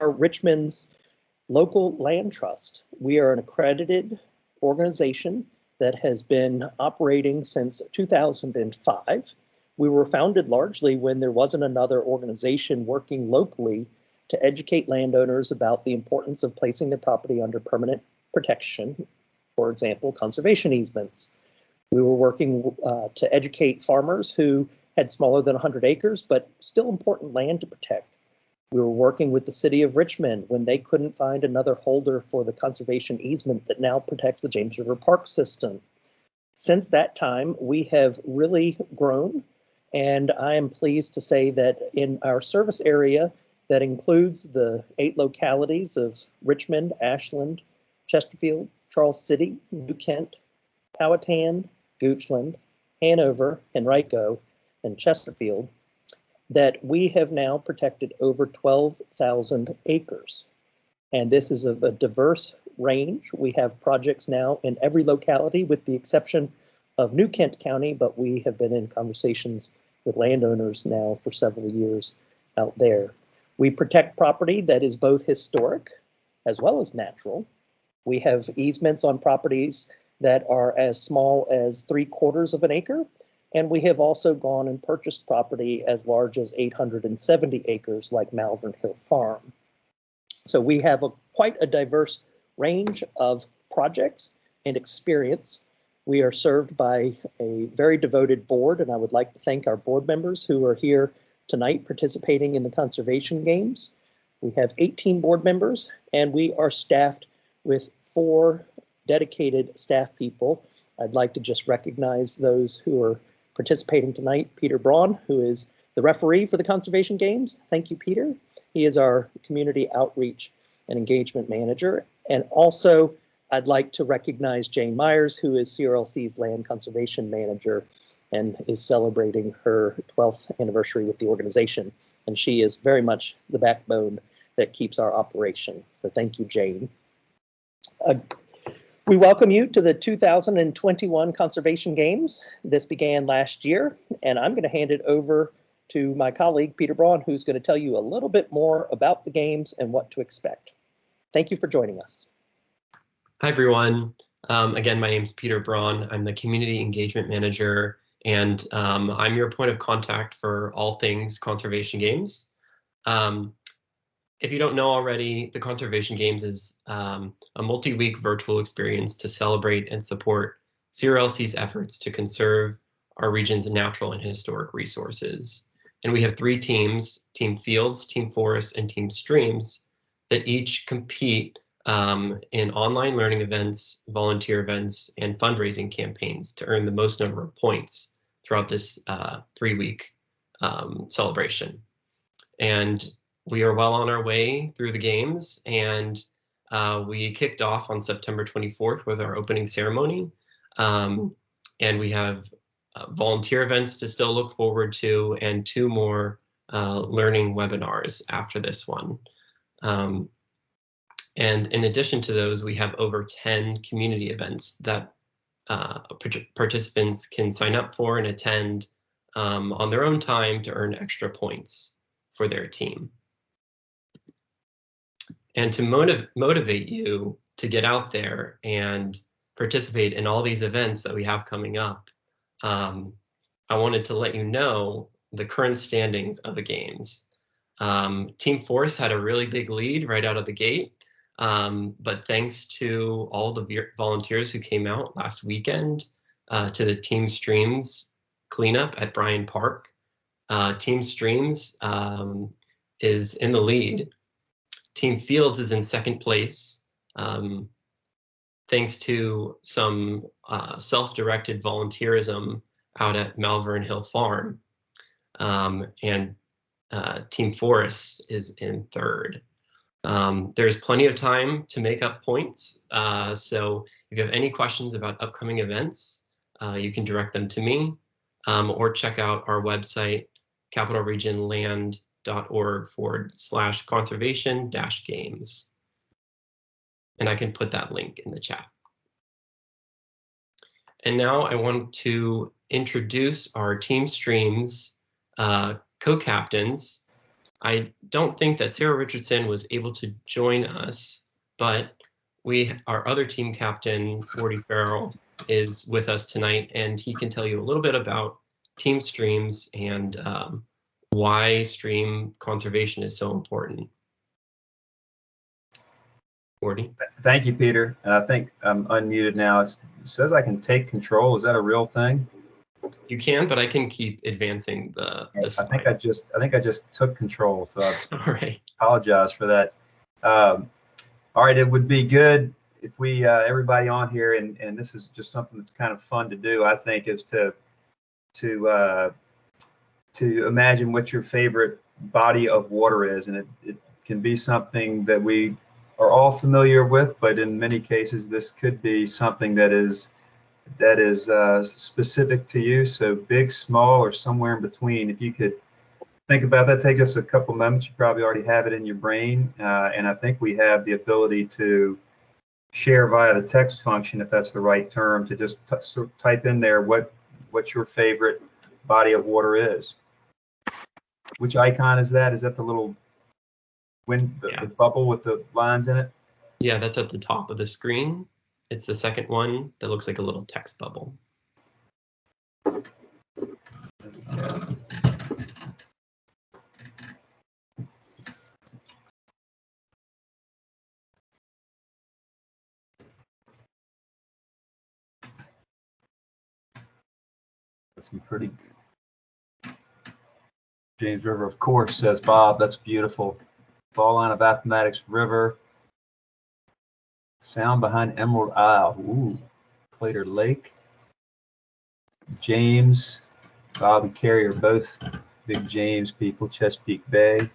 are Richmond's local land trust. We are an accredited organization that has been operating since 2005. We were founded largely when there wasn't another organization working locally to educate landowners about the importance of placing their property under permanent protection, for example, conservation easements. We were working to educate farmers who had smaller than 100 acres, but still important land to protect. We were working with the city of Richmond when they couldn't find another holder for the conservation easement that now protects the James River Park system. Since that time, we have really grown, and I am pleased to say that in our service area, that includes the 8 localities of Richmond, Ashland, Chesterfield, Charles City, New Kent, Powhatan, Goochland, Hanover, Henrico, and Chesterfield, that we have now protected over 12,000 acres. And this is of a diverse range. We have projects now in every locality with the exception of New Kent County, but we have been in conversations with landowners now for several years out there. We protect property that is both historic as well as natural. We have easements on properties that are as small as 3/4 of an acre. And we have also gone and purchased property as large as 870 acres like Malvern Hill Farm. So we have quite a diverse range of projects and experience. We are served by a very devoted board, and I would like to thank our board members who are here tonight participating in the conservation games. We have 18 board members, and we are staffed with 4 dedicated staff people. I'd like to just recognize those who are participating tonight. Peter Braun, who is the referee for the conservation games. Thank you, Peter. He is our community outreach and engagement manager. And also, I'd like to recognize Jane Myers, who is CRLC's land conservation manager and is celebrating her 12th anniversary with the organization. And she is very much the backbone that keeps our operation. So thank you, Jane. We welcome you to the 2021 Conservation Games. This began last year, and I'm going to hand it over to my colleague, Peter Braun, who's going to tell you a little bit more about the games and what to expect. Thank you for joining us. Hi, everyone. Again, my name is Peter Braun. I'm the Community Engagement Manager, and I'm your point of contact for all things Conservation Games. If you don't know already, the Conservation Games is a multi-week virtual experience to celebrate and support CRLC's efforts to conserve our region's natural and historic resources. And we have 3 teams, Team Fields, Team Forests, and Team Streams, that each compete in online learning events, volunteer events, and fundraising campaigns to earn the most number of points throughout this 3-week celebration. And we are well on our way through the games, and we kicked off on September 24th with our opening ceremony. And we have volunteer events to still look forward to, and 2 more learning webinars after this one. And in addition to those, we have over 10 community events that participants can sign up for and attend on their own time to earn extra points for their team. And to motivate you to get out there and participate in all these events that we have coming up, I wanted to let you know the current standings of the games. Team Forest had a really big lead right out of the gate, but thanks to all the volunteers who came out last weekend to the Team Streams cleanup at Bryan Park, Team Streams is in the lead. Team Fields is in 2nd place, thanks to some self-directed volunteerism out at Malvern Hill Farm. And Team Forests is in 3rd. There's plenty of time to make up points. So if you have any questions about upcoming events, you can direct them to me or check out our website, capitalregionland.org/conservation-games. And I can put that link in the chat. And now I want to introduce our Team Streams co-captains. I don't think that Sarah Richardson was able to join us, but our other team captain, Wardy Farrell, is with us tonight, and he can tell you a little bit about team streams and why stream conservation is so important. Wardy? Thank you, Peter. And I think I'm unmuted now. It says I can take control. Is that a real thing? You can, but I can keep advancing the slides. I think I just took control, so I All right. apologize for that. All right, it would be good if we everybody on here, and this is just something that's kind of fun to do, I think, is to imagine what your favorite body of water is, and it can be something that we are all familiar with, but in many cases this could be something that is specific to you. So big, small, or somewhere in between. If you could think about that, take just a couple moments. You probably already have it in your brain, and I think we have the ability to share via the text function, if that's the right term, to just type in there what your favorite body of water is. Which icon is that? Is that the little the bubble with the lines in it? Yeah, that's at the top of the screen. It's the second one that looks like a little text bubble. That's some pretty. James River, of course, says Bob. That's beautiful. Fall line of Appomattox River. Sound behind Emerald Isle. Ooh. Claytor Lake. James, Bob and Carrie are both big James people. Chesapeake Bay.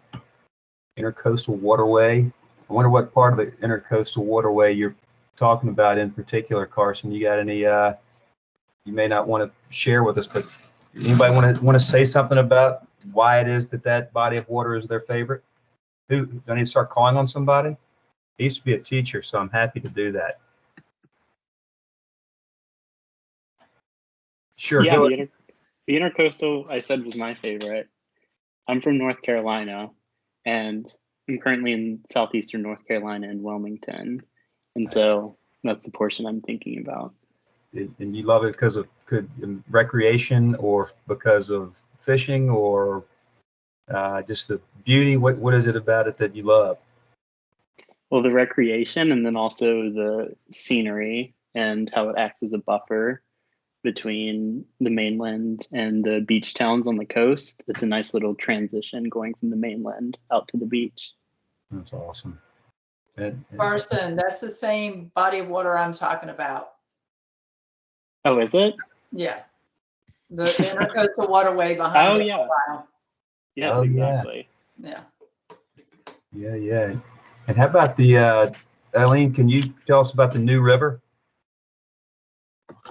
Intercoastal Waterway. I wonder what part of the Intercoastal Waterway you're talking about in particular, Carson. You got any, you may not want to share with us, but anybody want to say something about why it is that body of water is their favorite? Do I need to start calling on somebody? I used to be a teacher, so I'm happy to do that. Sure. Yeah, the Intercoastal, I said, was my favorite. I'm from North Carolina, and I'm currently in southeastern North Carolina in Wilmington. And nice. So that's the portion I'm thinking about. And you love it because of recreation, or because of fishing, or just the beauty? What is it about it that you love? Well, the recreation, and then also the scenery and how it acts as a buffer between the mainland and the beach towns on the coast. It's a nice little transition going from the mainland out to the beach. That's awesome. Carson, that's the same body of water I'm talking about. Oh, is it? Yeah. The Intercoastal Waterway behind. Oh, yeah. Yes, oh, exactly. Yeah. Yeah. And how about the, Eileen, can you tell us about the New River?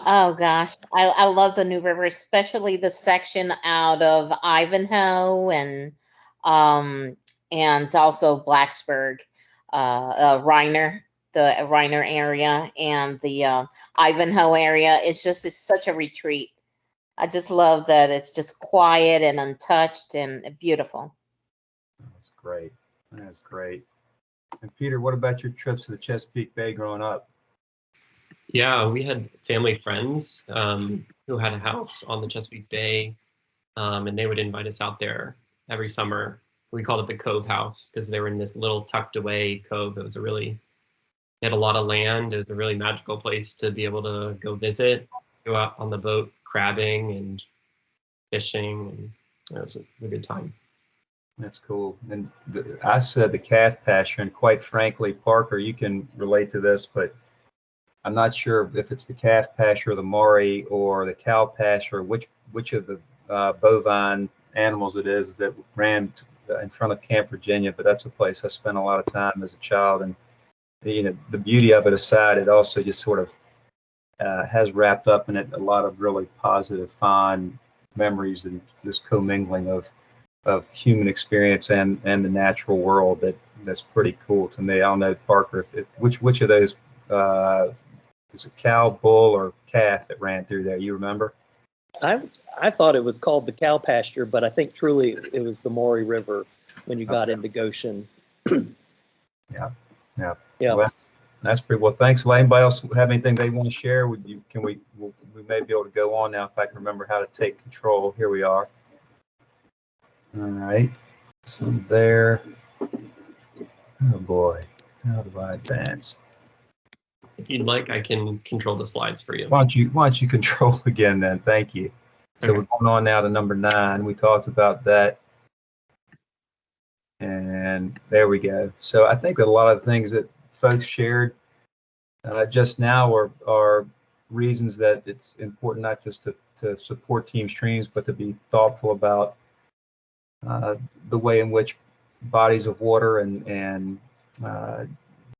Oh gosh, I love the New River, especially the section out of Ivanhoe and also Blacksburg, Reiner, the Reiner area, and the Ivanhoe area. It's such a retreat. I just love that it's just quiet and untouched and beautiful. That's great. That's great. And Peter, what about your trips to the Chesapeake Bay growing up? Yeah, we had family friends who had a house on the Chesapeake Bay, and they would invite us out there every summer. We called it the Cove House because they were in this little tucked away cove. It had a lot of land. It was a really magical place to be able to go visit, go out on the boat crabbing and fishing, and it was a good time. That's cool. And I said the calf pasture, and quite frankly, Parker, you can relate to this, but I'm not sure if it's the calf pasture or the Maury or the cow pasture, which of the bovine animals it is that ran in front of Camp Virginia, but that's a place I spent a lot of time as a child. And the beauty of it aside, it also just sort of has wrapped up in it a lot of really positive, fond memories, and this commingling of human experience and the natural world that's pretty cool to me. I don't know, Parker, which of those is it cow, bull, or calf that ran through there? You remember? I thought it was called the cow pasture, but I think truly it was the Maury River when you got into Goshen. Yeah. Yeah. Well, that's pretty well. Thanks. Anybody else have anything they want to share? We may be able to go on now if I can remember how to take control. Here we are. All right. So there. Oh boy. How do I advance? If you'd like, I can control the slides for you. Why don't you control again then? Thank you. So Okay. we're going on now to number 9. We talked about that. And there we go. So I think that a lot of the things that folks shared just now are reasons that it's important not just to support Team Streams, but to be thoughtful about the way in which bodies of water and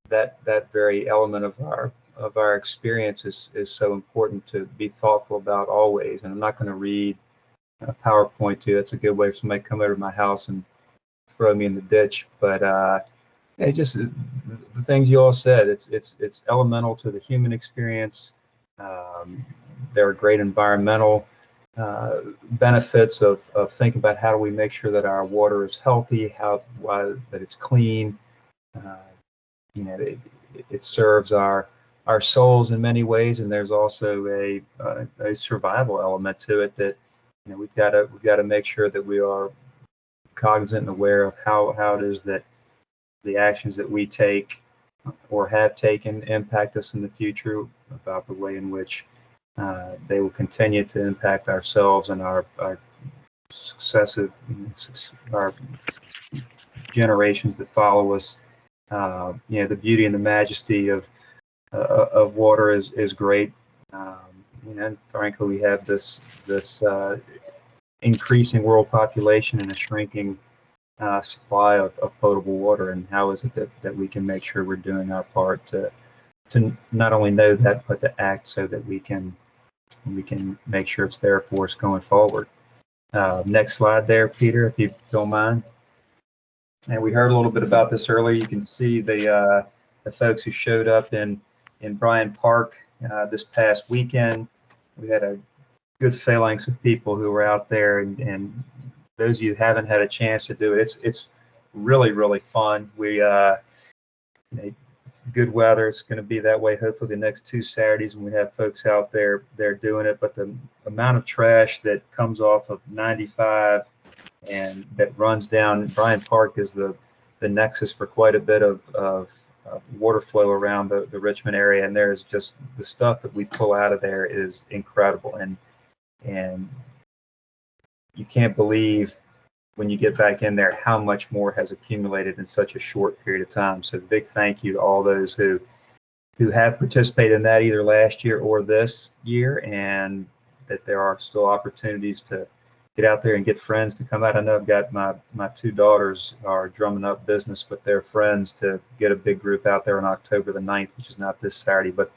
that very element of our experience is so important to be thoughtful about always. And I'm not going to read a PowerPoint to you. That's a good way for somebody to come over to my house and throw me in the ditch. But just the things you all said, it's elemental to the human experience. There are great environmental benefits of thinking about how do we make sure that our water is healthy, that it's clean. It serves our souls in many ways, and there's also a survival element to it that we've got to make sure that we are cognizant and aware of how it is that the actions that we take or have taken impact us in the future, about the way in which they will continue to impact ourselves and our successive our generations that follow us. The beauty and the majesty of water is great. And frankly, we have this increasing world population and a shrinking supply of potable water. And how is it that we can make sure we're doing our part to not only know that, but to act so that we can make sure it's there for us going forward. Next slide there, Peter, if you don't mind. And we heard a little bit about this earlier. You can see the folks who showed up in Bryant Park this past weekend. We had a good phalanx of people who were out there, and those of you who haven't had a chance to do it, it's really, really fun. It's good weather. It's going to be that way hopefully the next 2 Saturdays when we have folks out there doing it. But the amount of trash that comes off of 95 and that runs down Bryant Park is the nexus for quite a bit of water flow around the Richmond area, and there's just the stuff that we pull out of there is incredible, and you can't believe when you get back in there how much more has accumulated in such a short period of time. So big thank you to all those who have participated in that either last year or this year, and that there are still opportunities to get out there and get friends to come out. I know I've got my 2 daughters are drumming up business with their friends to get a big group out there on October the 9th, which is not this Saturday, but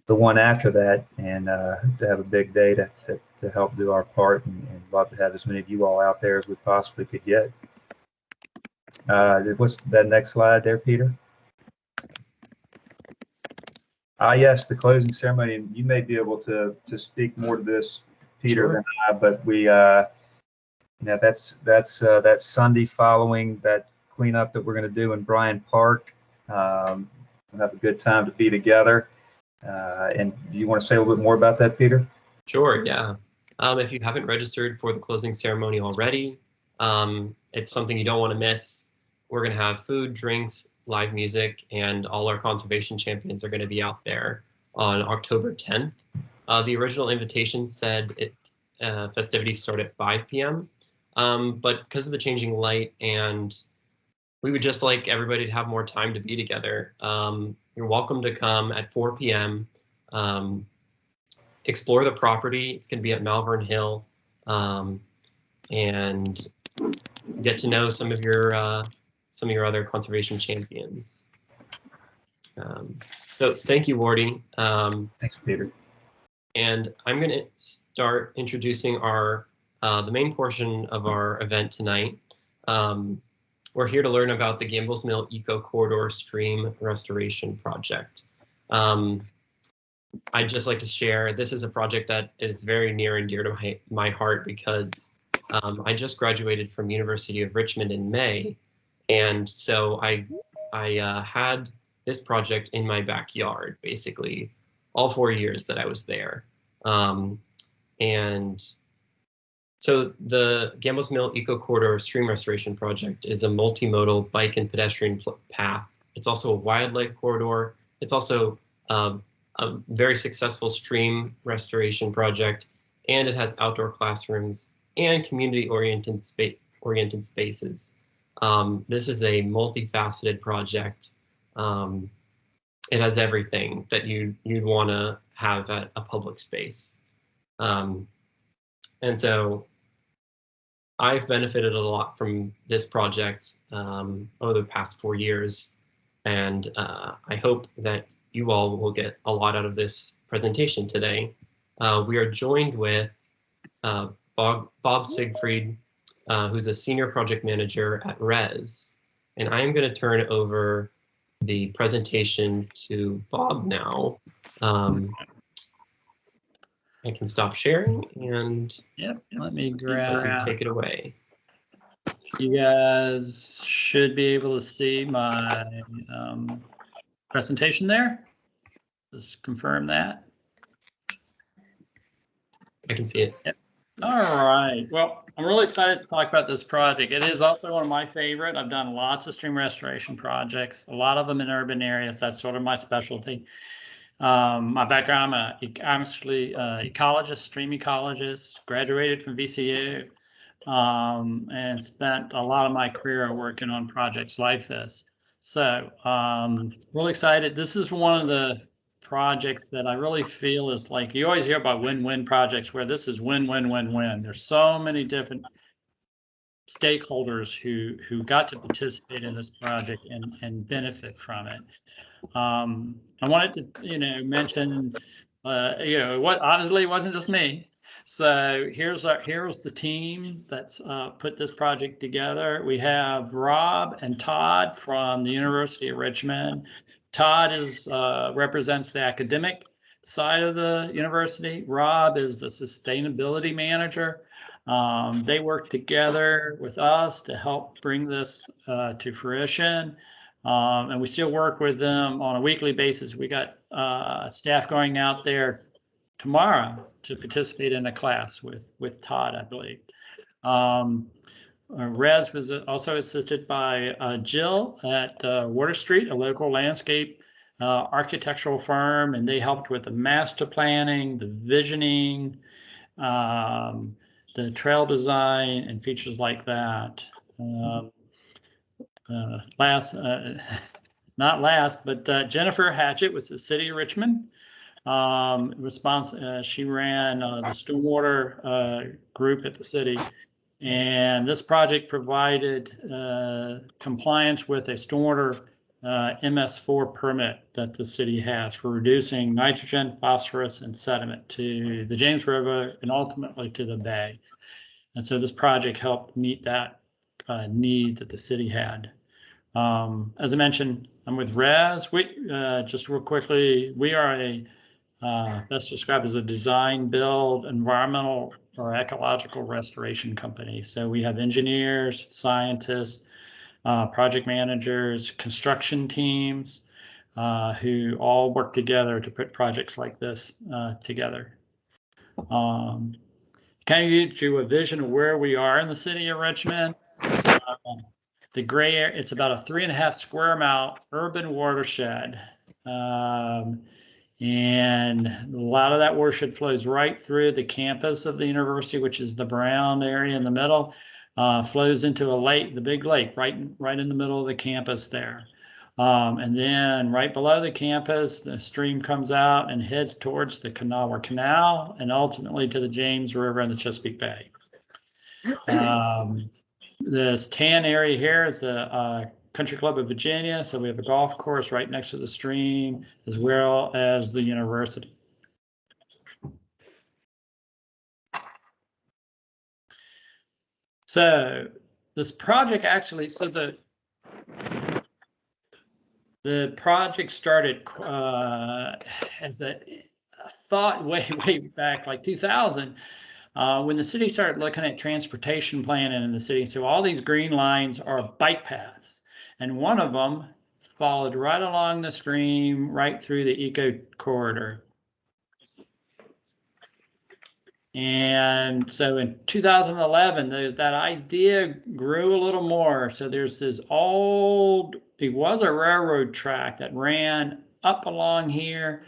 the one after that, and to have a big day to help do our part, and love to have as many of you all out there as we possibly could get. What's that next slide there, Peter? Yes, the closing ceremony. You may be able to speak more to this, Peter, Sure. than I, but we, that's Sunday following that cleanup that we're going to do in Bryant Park. We'll have a good time to be together. And do you want to say a little bit more about that, Peter? Sure, yeah. If you haven't registered for the closing ceremony already, it's something you don't want to miss. We're going to have food, drinks, live music, and all our conservation champions are going to be out there on October 10th. The original invitation said festivities start at 5 p.m., but because of the changing light, and we would just like everybody to have more time to be together, you're welcome to come at 4 p.m., explore the property. It's going to be at Malvern Hill, and get to know some of your other conservation champions. So thank you, Wardy. Thanks, Peter. And I'm going to start introducing the main portion of our event tonight. We're here to learn about the Gambles Mill Eco Corridor Stream Restoration Project. I'd just like to share, this is a project that is very near and dear to my heart because I just graduated from University of Richmond in May. And so I had this project in my backyard, basically, all 4 years that I was there. And so the Gambles Mill Eco Corridor Stream Restoration Project is a multimodal bike and pedestrian path. It's also a wildlife corridor. It's also a very successful stream restoration project, and it has outdoor classrooms and community-oriented spaces. This is a multifaceted project. It has everything that you'd want to have at a public space. And so I've benefited a lot from this project over the past 4 years, and I hope that you all will get a lot out of this presentation today. We are joined with Bob Siegfried, who's a senior project manager at RES, and I am going to turn over the presentation to Bob now. I can stop sharing and yep, let me you grab. can take it away. You guys should be able to see my presentation there. Just confirm that. I can see it. Yep. All right. Well, I'm really excited to talk about this project. It is also one of my favorite. I've done lots of stream restoration projects, a lot of them in urban areas. That's sort of my specialty. My background, I'm actually ecologist, stream ecologist, graduated from VCU, and spent a lot of my career working on projects like this. So really excited. This is one of the projects that I really feel is like, you always hear about win-win projects where this is win-win-win-win. There's so many different stakeholders who got to participate in this project and benefit from it. I wanted to, mention, what obviously it wasn't just me. So here's the team that's put this project together. We have Rob and Todd from the University of Richmond. Todd represents the academic side of the university. Rob is the sustainability manager. They work together with us to help bring this to fruition. And we still work with them on a weekly basis. We got staff going out there tomorrow to participate in a class with Todd, I believe. RES was also assisted by Jill at Water Street, a local landscape architectural firm, and they helped with the master planning, the visioning, the trail design, and features like that. Not last, but Jennifer Hatchett was the City of Richmond. She ran the stormwater group at the city, and this project provided compliance with a stormwater MS4 permit that the city has for reducing nitrogen, phosphorus, and sediment to the James River and ultimately to the bay. And so this project helped meet that need that the city had. As I mentioned, I'm with RES. Just real quickly, we are best described as a design, build, environmental or ecological restoration company. So we have engineers, scientists, project managers, construction teams, who all work together to put projects like this together. Kind of gives you a vision of where we are in the city of Richmond. The gray area, it's about a 3.5 square mile urban watershed. And a lot of that watershed flows right through the campus of the university, which is the brown area in the middle, flows into a lake, the big lake, right in the middle of the campus there. And then right below the campus, the stream comes out and heads towards the Kanawha Canal and ultimately to the James River and the Chesapeake Bay. This tan area here is the Country Club of Virginia. So we have a golf course right next to the stream, as well as the university. So this project actually, so the project started as thought way back, like 2000, when the city started looking at transportation planning in the city. So all these green lines are bike paths, and one of them followed right along the stream, right through the eco corridor. And so in 2011, that idea grew a little more. So there's this old, it was a railroad track that ran up along here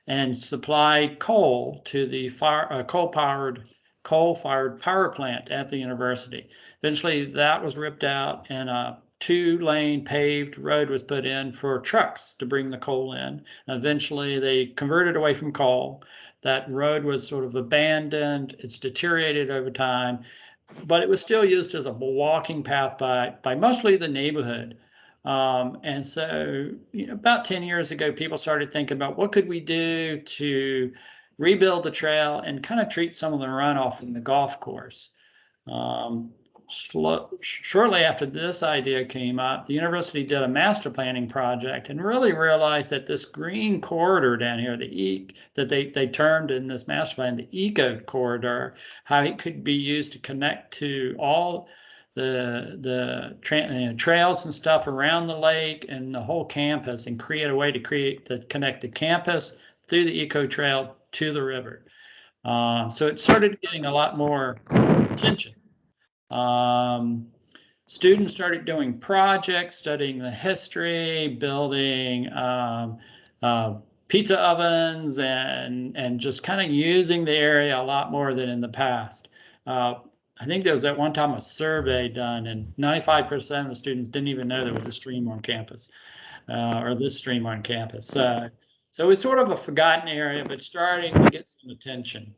and supplied coal to the coal-fired power plant at the university. Eventually that was ripped out and a 2-lane paved road was put in for trucks to bring the coal in. Eventually they converted away from coal. That road was sort of abandoned. It's deteriorated over time, but it was still used as a walking path by mostly the neighborhood. And so about 10 years ago, people started thinking about what could we do to rebuild the trail and kind of treat some of the runoff in the golf course. Shortly after this idea came up, the university did a master planning project and really realized that this green corridor down here, that they termed in this master plan the eco corridor, how it could be used to connect to all the trails and stuff around the lake and the whole campus, and create a way to connect the campus through the eco trail to the river. So it started getting a lot more attention. Students started doing projects, studying the history, building pizza ovens, and just kind of using the area a lot more than in the past. I think there was at one time a survey done, and 95% of the students didn't even know there was a stream on campus, or this stream on campus. So it was sort of a forgotten area, but starting to get some attention.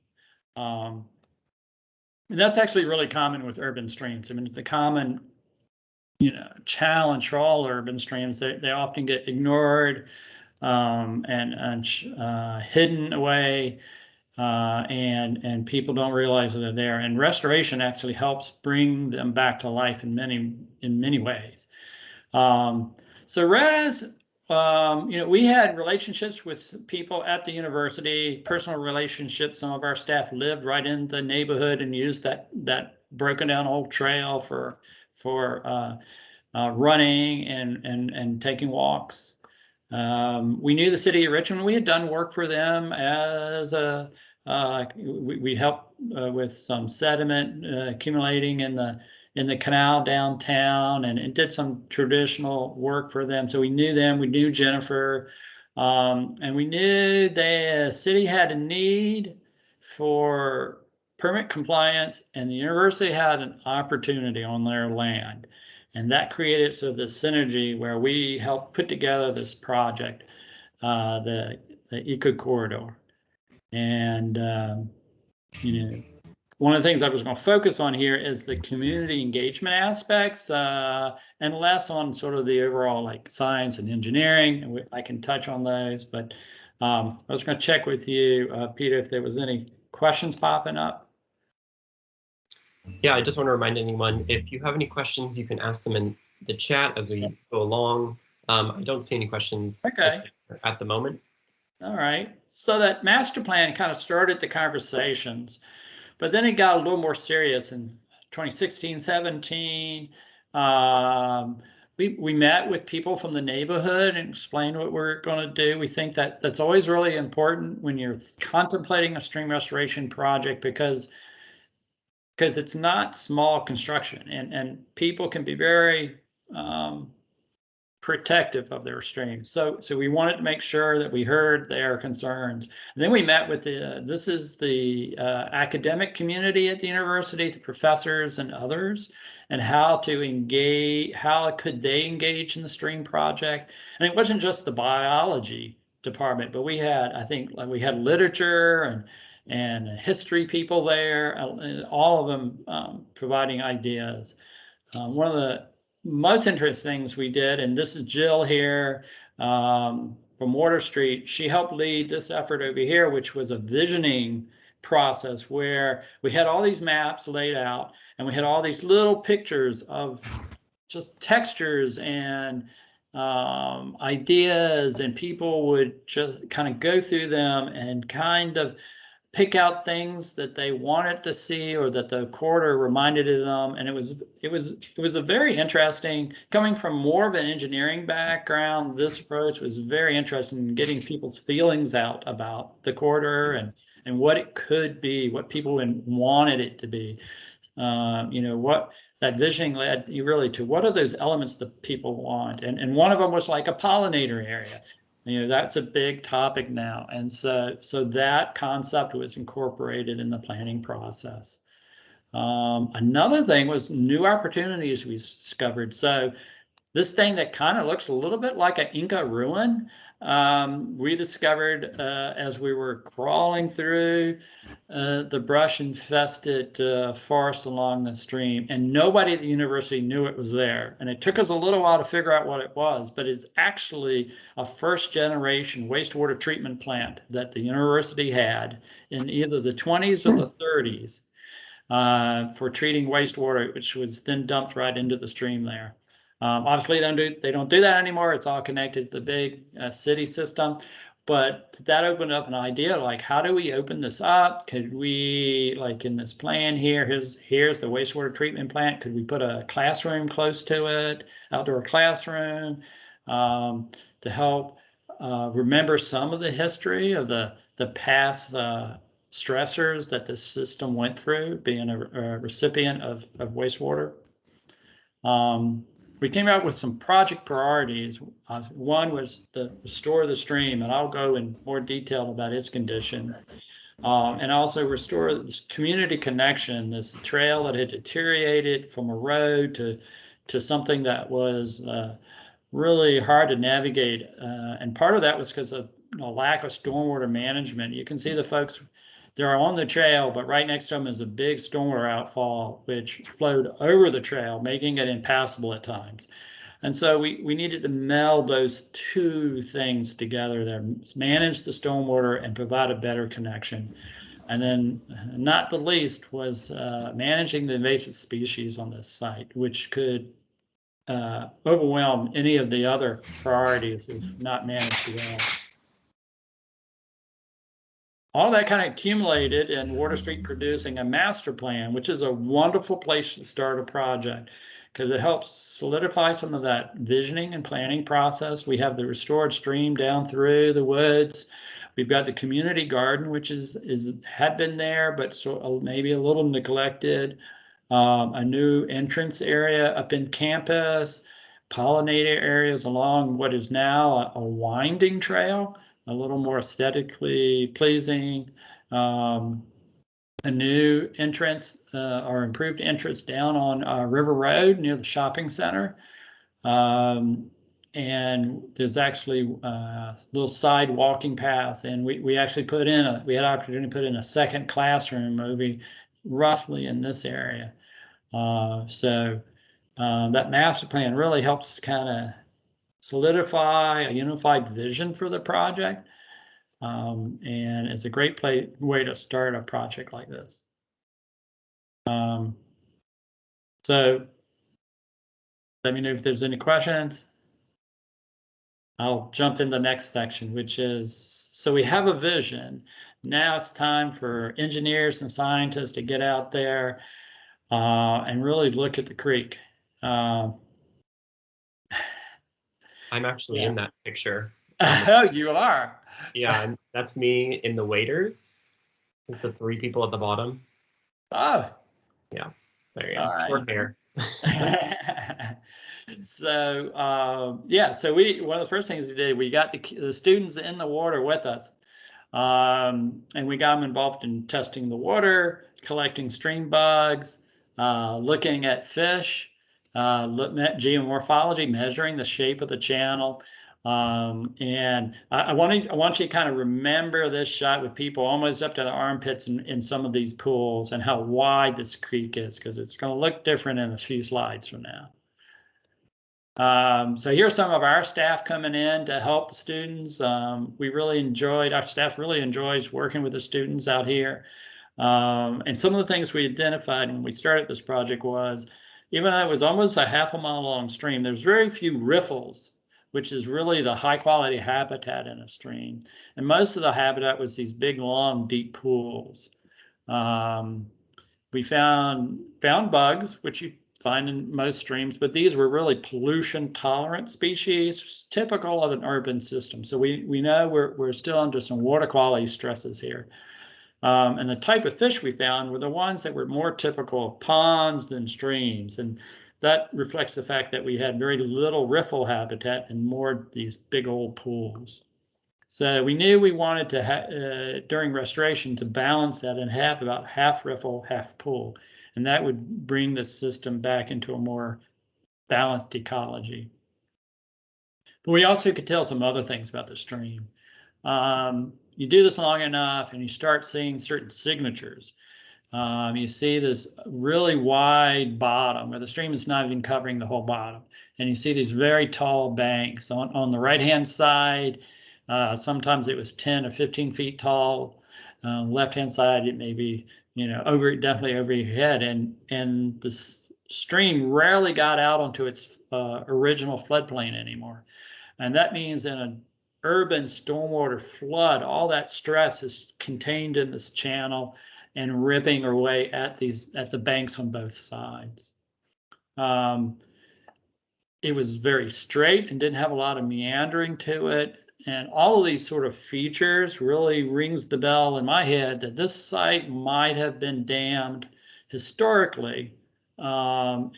And that's actually really common with urban streams. I mean, it's a common, challenge for all urban streams. They often get ignored and hidden away, and people don't realize that they're there. And restoration actually helps bring them back to life in many ways. So RES, we had relationships with people at the university, personal relationships. Some of our staff lived right in the neighborhood and used that broken down old trail for running and taking walks. We knew the city of Richmond. We had done work for them as we helped with some sediment accumulating in the canal downtown, and did some traditional work for them. So we knew them, we knew Jennifer, and we knew the city had a need for permit compliance, and the university had an opportunity on their land. And that created sort of this synergy where we helped put together this project, the Eco Corridor. And, one of the things I was going to focus on here is the community engagement aspects, and less on sort of the overall like science and engineering. And I can touch on those, but I was going to check with you, Peter, if there was any questions popping up. Yeah, I just want to remind anyone, if you have any questions, you can ask them in the chat as we go along. I don't see any questions at the moment. All right. So that master plan kind of started the conversations, but then it got a little more serious in 2016, 17. We met with people from the neighborhood and explained what we're going to do. We think that that's always really important when you're contemplating a stream restoration project, because it's not small construction, and people can be very protective of their streams. So we wanted to make sure that we heard their concerns. And then we met with the academic community at the university, the professors and others, and how could they engage in the stream project. And it wasn't just the biology department, but we had literature and history people there, all of them providing ideas. One of the most interesting things we did, and this is Jill here from Water Street, she helped lead this effort over here, which was a visioning process where we had all these maps laid out, and we had all these little pictures of just textures and ideas, and people would just kind of go through them and kind of pick out things that they wanted to see or that the quarter reminded them. And it was a very interesting, coming from more of an engineering background, this approach was very interesting in getting people's feelings out about the quarter and what it could be, what people wanted it to be. What that visioning led you really to what are those elements that people want. And one of them was like a pollinator area. That's a big topic now. And so that concept was incorporated in the planning process. Another thing was new opportunities we discovered. So this thing that kind of looks a little bit like an Inca ruin, we discovered as we were crawling through the brush infested forest along the stream, and nobody at the university knew it was there. And it took us a little while to figure out what it was, but it's actually a first generation wastewater treatment plant that the university had in either the 20s or the 30s for treating wastewater, which was then dumped right into the stream there. Obviously, they don't do that anymore. It's all connected to the big city system. But that opened up an idea, like, how do we open this up? Could we, like in this plan here, here's the wastewater treatment plant. Could we put a classroom close to it, outdoor classroom, to help remember some of the history of the past stressors that the system went through, being a recipient of wastewater. We came out with some project priorities. One was to restore the stream, and I'll go in more detail about its condition. And also restore this community connection, this trail that had deteriorated from a road to something that was really hard to navigate. And part of that was because of a lack of stormwater management. You can see the folks, they're on the trail, but right next to them is a big stormwater outfall, which flowed over the trail, making it impassable at times. And so we needed to meld those two things together there, manage the stormwater and provide a better connection. And then not the least was managing the invasive species on this site, which could overwhelm any of the other priorities if not managed well. All that kind of accumulated in Water Street producing a master plan, which is a wonderful place to start a project because it helps solidify some of that visioning and planning process. We have the restored stream down through the woods. We've got the community garden, which had been there, but so maybe a little neglected. A new entrance area up in campus, pollinator areas along what is now a winding trail, a little more aesthetically pleasing, a new entrance or improved entrance down on River Road near the shopping center. And there's actually a little side walking path. And we actually we had opportunity to put in a second classroom maybe roughly in this area. So that master plan really helps kind of solidify a unified vision for the project. And it's a great way to start a project like this. So let me know if there's any questions. I'll jump in the next section, which is, so we have a vision. Now it's time for engineers and scientists to get out there and really look at the creek. I'm actually in that picture. Oh, you are? Yeah, that's me in the waiters. It's the three people at the bottom. Oh. Yeah, there you go. Short hair. So, yeah, so one of the first things we did, we got the students in the water with us. And we got them involved in testing the water, collecting stream bugs, looking at fish, looking at geomorphology, measuring the shape of the channel. And I want you to kind of remember this shot with people almost up to the armpits in some of these pools and how wide this creek is, because it's going to look different in a few slides from now. So here's some of our staff coming in to help the students. Our staff really enjoys working with the students out here. And some of the things we identified when we started this project was, even though it was almost a half a mile long stream, there's very few riffles which is really the high quality habitat in a stream. And most of the habitat was these big, long, deep pools. We found bugs, which you find in most streams, but these were really pollution tolerant species, typical of an urban system. So we know we're still under some water quality stresses here. And the type of fish we found were the ones that were more typical of ponds than streams. And that reflects the fact that we had very little riffle habitat and more these big old pools. So we knew we wanted to, during restoration, to balance that and have about half riffle, half pool. And that would bring the system back into a more balanced ecology. But we also could tell some other things about the stream. You do this long enough and you start seeing certain signatures. You see this really wide bottom where the stream is not even covering the whole bottom. And you see these very tall banks on the right-hand side. Sometimes it was 10 or 15 feet tall. Left-hand side, it may be, definitely over your head. And the stream rarely got out onto its original floodplain anymore. And that means in an urban stormwater flood, all that stress is contained in this channel and ripping away at the banks on both sides. It was very straight and didn't have a lot of meandering to it. And all of these sort of features really rings the bell in my head that this site might have been dammed historically. As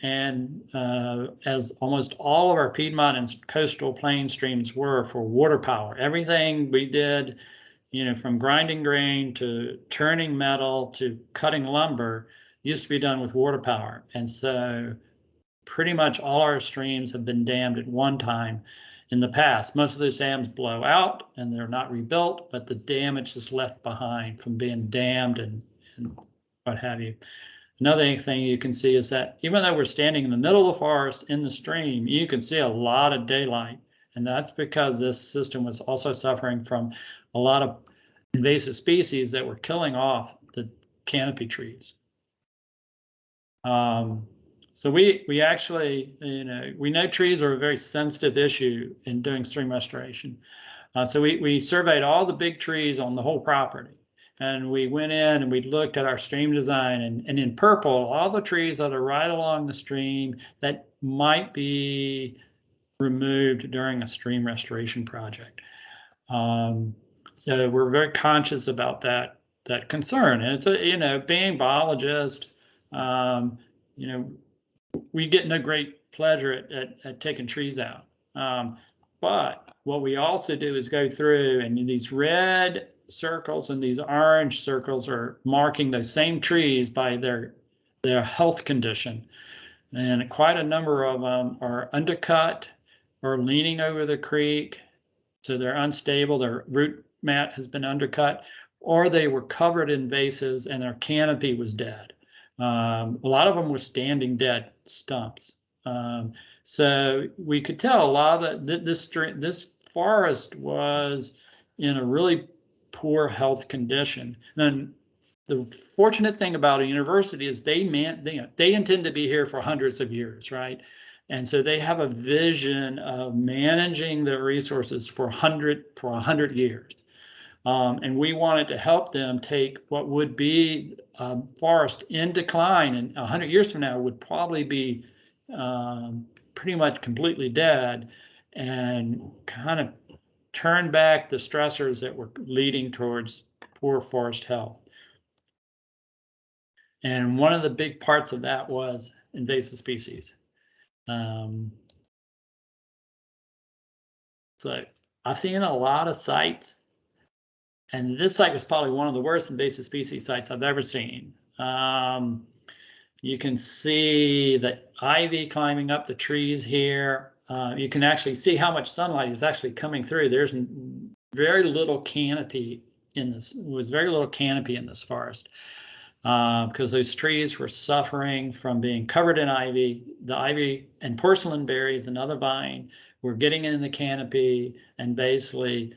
almost all of our Piedmont and coastal plain streams were for water power. Everything we did, from grinding grain to turning metal to cutting lumber used to be done with water power. And so pretty much all our streams have been dammed at one time in the past. Most of those dams blow out and they're not rebuilt, but the damage is left behind from being dammed and what have you. Another thing you can see is that even though we're standing in the middle of the forest in the stream, you can see a lot of daylight. And that's because this system was also suffering from a lot of invasive species that were killing off the canopy trees. So we actually, we know trees are a very sensitive issue in doing stream restoration. So we surveyed all the big trees on the whole property. And we went in and we looked at our stream design, and in purple, all the trees that are right along the stream that might be removed during a stream restoration project. So we're very conscious about that concern. And it's being biologist, we get no great pleasure at taking trees out. But what we also do is go through, and these red circles and these orange circles are marking those same trees by their health condition. And quite a number of them are undercut or leaning over the creek. So they're unstable, their root mat has been undercut, or they were covered in invasives and their canopy was dead. A lot of them were standing dead stumps. So we could tell a lot of this forest was in a really poor health condition. And the fortunate thing about a university is they intend to be here for hundreds of years, right? And so they have a vision of managing the resources for 100 years. And we wanted to help them take what would be a forest in decline, and 100 years from now would probably be pretty much completely dead, and kind of turn back the stressors that were leading towards poor forest health. And one of the big parts of that was invasive species. So I've seen a lot of sites, and this site was probably one of the worst invasive species sites I've ever seen. You can see the ivy climbing up the trees here. You can actually see how much sunlight is actually coming through. There's very little canopy in this. There was very little canopy in this forest because those trees were suffering from being covered in ivy. The ivy and porcelain berries, another vine, were getting in the canopy and basically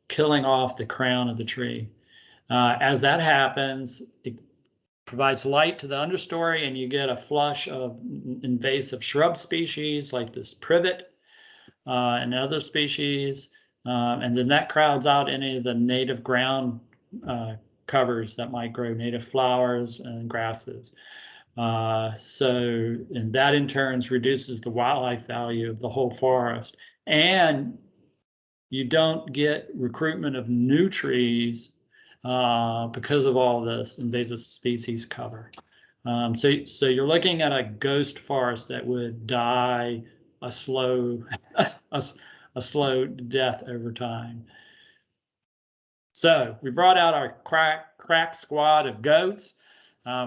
killing off the crown of the tree. As that happens, it provides light to the understory, and you get a flush of invasive shrub species like this privet. and other species. And then that crowds out any of the native ground covers that might grow, native flowers and grasses. And that in turn reduces the wildlife value of the whole forest. And you don't get recruitment of new trees because of all this invasive species cover. So you're looking at a ghost forest that would die a slow death over time. So we brought out our crack squad of goats.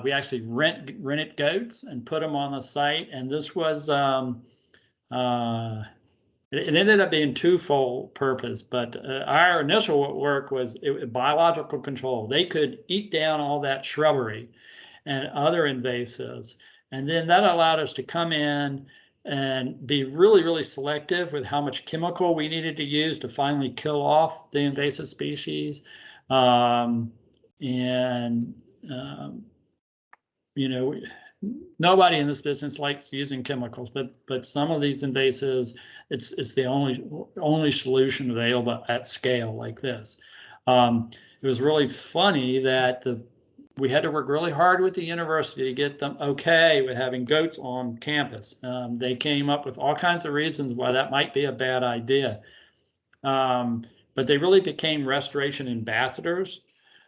We actually rented goats and put them on the site, and this was it ended up being twofold purpose, but our initial work was biological control. They could eat down all that shrubbery and other invasives. And then that allowed us to come in and be really, really selective with how much chemical we needed to use to finally kill off the invasive species. You know, nobody in this business likes using chemicals, but some of these invasives, it's the only solution available at scale like this. It was really funny that we had to work really hard with the university to get them okay with having goats on campus. They came up with all kinds of reasons why that might be a bad idea. But they really became restoration ambassadors.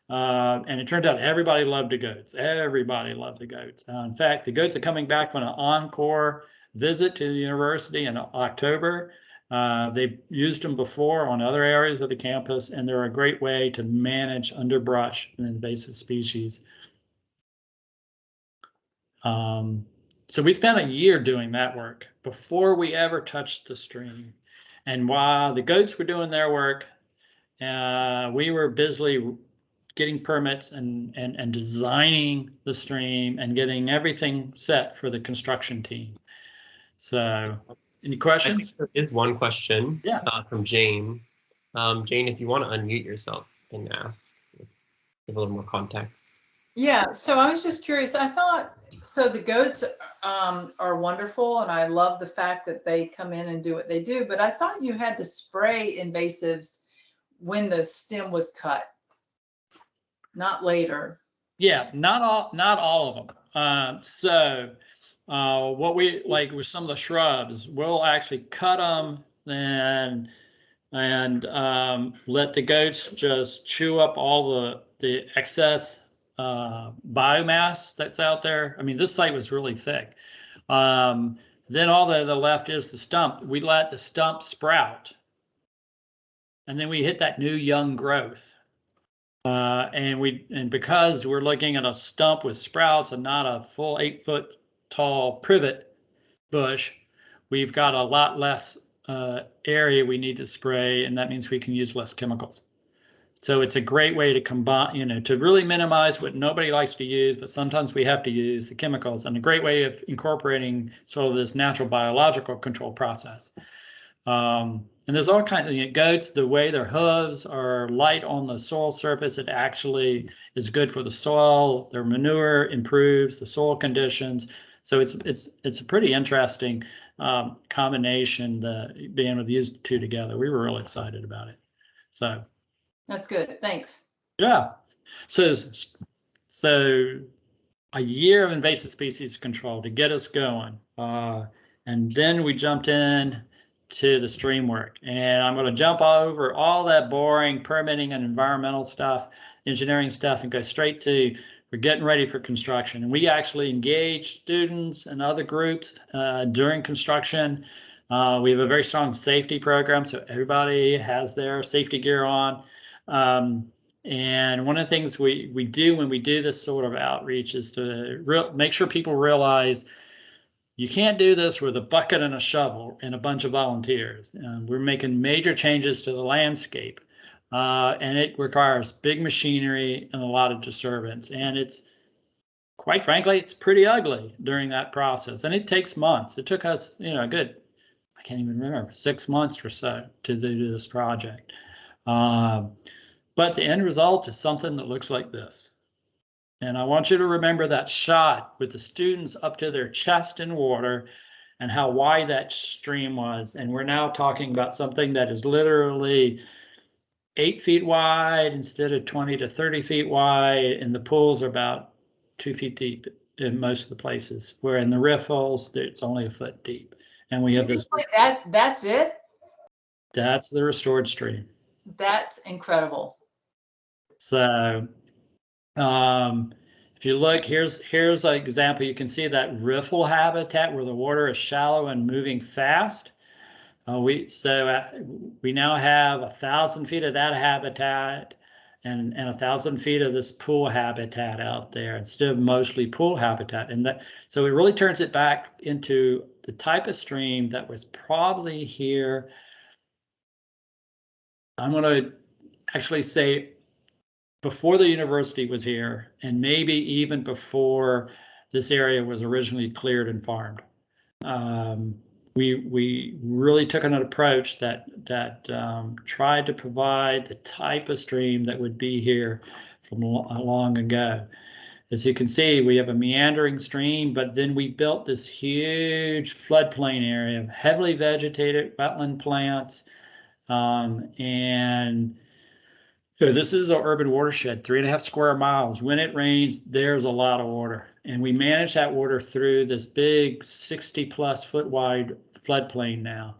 And it turned out everybody loved the goats. Everybody loved the goats. In fact, the goats are coming back from an encore visit to the university in October. They've used them before on other areas of the campus, and they're a great way to manage underbrush and invasive species. So we spent a year doing that work before we ever touched the stream. And while the goats were doing their work, we were busily getting permits and designing the stream and getting everything set for the construction team. So any questions? I think there is one question from Jane. Jane, if you want to unmute yourself and ask, give a little more context. Yeah, so I was just curious. I thought, so the goats are wonderful, and I love the fact that they come in and do what they do, but I thought you had to spray invasives when the stem was cut, not later. Yeah, not all of them. What we like with some of the shrubs, we'll actually cut them and let the goats just chew up all the excess biomass that's out there. I mean, this site was really thick. Then all the left is the stump. We let the stump sprout, and then we hit that new young growth. And because we're looking at a stump with sprouts and not a full 8-foot tall privet bush, we've got a lot less area we need to spray, and that means we can use less chemicals. So it's a great way to combine, to really minimize what nobody likes to use, but sometimes we have to use the chemicals, and a great way of incorporating sort of this natural biological control process. And there's all kinds of goats, the way their hooves are light on the soil surface, it actually is good for the soil. Their manure improves the soil conditions. So it's a pretty interesting combination, being able to use the two together. We were really excited about it. So That's good. Thanks. yeah. So a year of invasive species control to get us going. And then we jumped in to the stream work. And I'm going to jump over all that boring permitting and environmental stuff, engineering stuff, and go straight to we're getting ready for construction. And we actually engage students and other groups during construction. We have a very strong safety program, so everybody has their safety gear on. And one of the things we do when we do this sort of outreach is to make sure people realize you can't do this with a bucket and a shovel and a bunch of volunteers. We're making major changes to the landscape, and it requires big machinery and a lot of disturbance. And it's, quite frankly, it's pretty ugly during that process. And it takes months. It took us, a good, I can't even remember, 6 months or so to do this project. But the end result is something that looks like this. And I want you to remember that shot with the students up to their chest in water and how wide that stream was. And we're now talking about something that is literally 8 feet wide instead of 20 to 30 feet wide, and the pools are about 2 feet deep in most of the places, where in the riffles, it's only a foot deep. And we have this, That's it? that's the restored stream. That's incredible. So if you look, here's an example. You can see that riffle habitat where the water is shallow and moving fast. We now have 1,000 feet of that habitat and 1,000 feet of this pool habitat out there instead of mostly pool habitat. And that, so it really turns it back into the type of stream that was probably here. I'm going to actually say before the university was here, and maybe even before this area was originally cleared and farmed. We really took an approach that tried to provide the type of stream that would be here from long ago. As you can see, we have a meandering stream, but then we built this huge floodplain area, heavily vegetated wetland plants, and so this is an urban watershed, 3.5 square miles. When it rains, there's a lot of water. And we manage that water through this big 60+ foot wide floodplain now.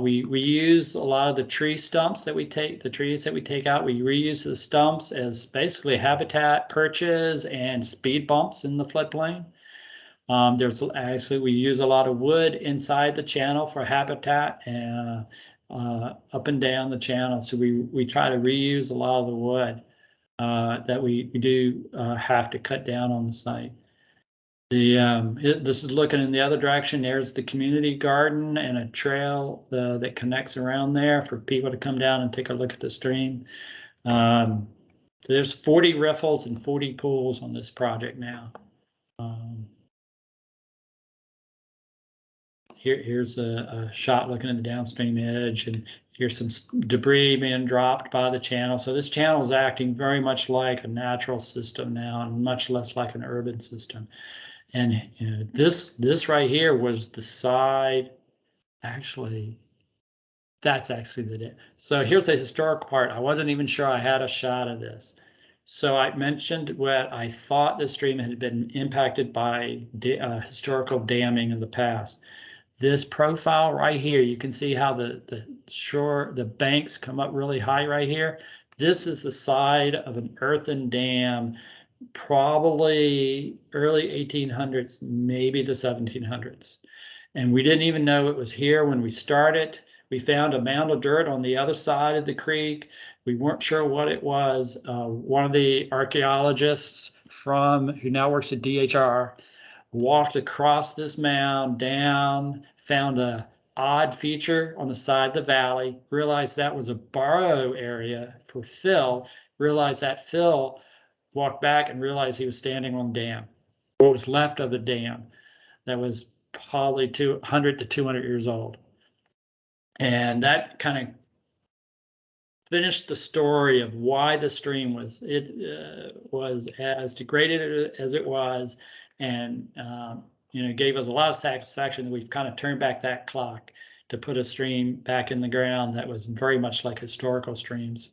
We use a lot of the tree stumps that we take, the trees that we take out, we reuse the stumps as basically habitat perches and speed bumps in the floodplain. There's actually, we use a lot of wood inside the channel for habitat and up and down the channel. So we try to reuse a lot of the wood that we do have to cut down on the site. This is looking in the other direction. There's the community garden and a trail that connects around there for people to come down and take a look at the stream. So there's 40 riffles and 40 pools on this project now. Here's a shot looking at the downstream edge, and here's some debris being dropped by the channel. So this channel is acting very much like a natural system now, and much less like an urban system. And you know, this right here was the side. Actually, that's actually the dam. So here's the historical part. I wasn't even sure I had a shot of this. So I mentioned what I thought the stream had been impacted by historical damming in the past. This profile right here, you can see how the banks come up really high right here. This is the side of an earthen dam, probably early 1800s, maybe the 1700s. And we didn't even know it was here when we started. We found a mound of dirt on the other side of the creek. We weren't sure what it was. One of the archaeologists who now works at DHR, walked across this mound down, found a odd feature on the side of the valley, realized that was a borrow area for Phil, realized that Phil walked back and realized he was standing on the dam, what was left of the dam that was probably 100 to 200 years old. And that kind of finished the story of why the stream was as degraded as it was, and you know, gave us a lot of satisfaction that we've kind of turned back that clock to put a stream back in the ground that was very much like historical streams.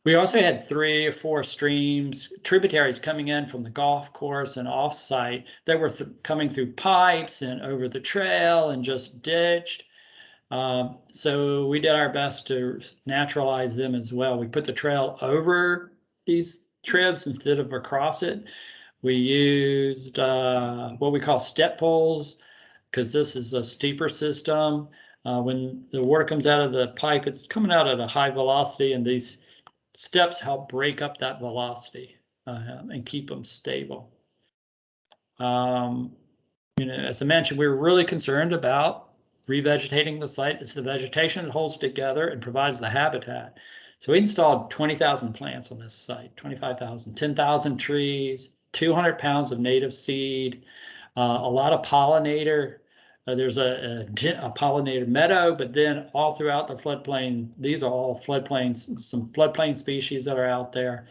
We also had 3 or 4 streams, tributaries coming in from the golf course and off-site that were coming through pipes and over the trail and just ditched. So we did our best to naturalize them as well. We put the trail over these tribs instead of across it. We used what we call step poles, because this is a steeper system. When the water comes out of the pipe, it's coming out at a high velocity, and these steps help break up that velocity and keep them stable. You know, as I mentioned, we were really concerned about revegetating the site. It's the vegetation that holds together and provides the habitat. So we installed 20,000 plants on this site, 25,000, 10,000 trees, 200 pounds of native seed, a lot of pollinator. There's a pollinator meadow, but then all throughout the floodplain, these are all floodplains, some floodplain species that are out there.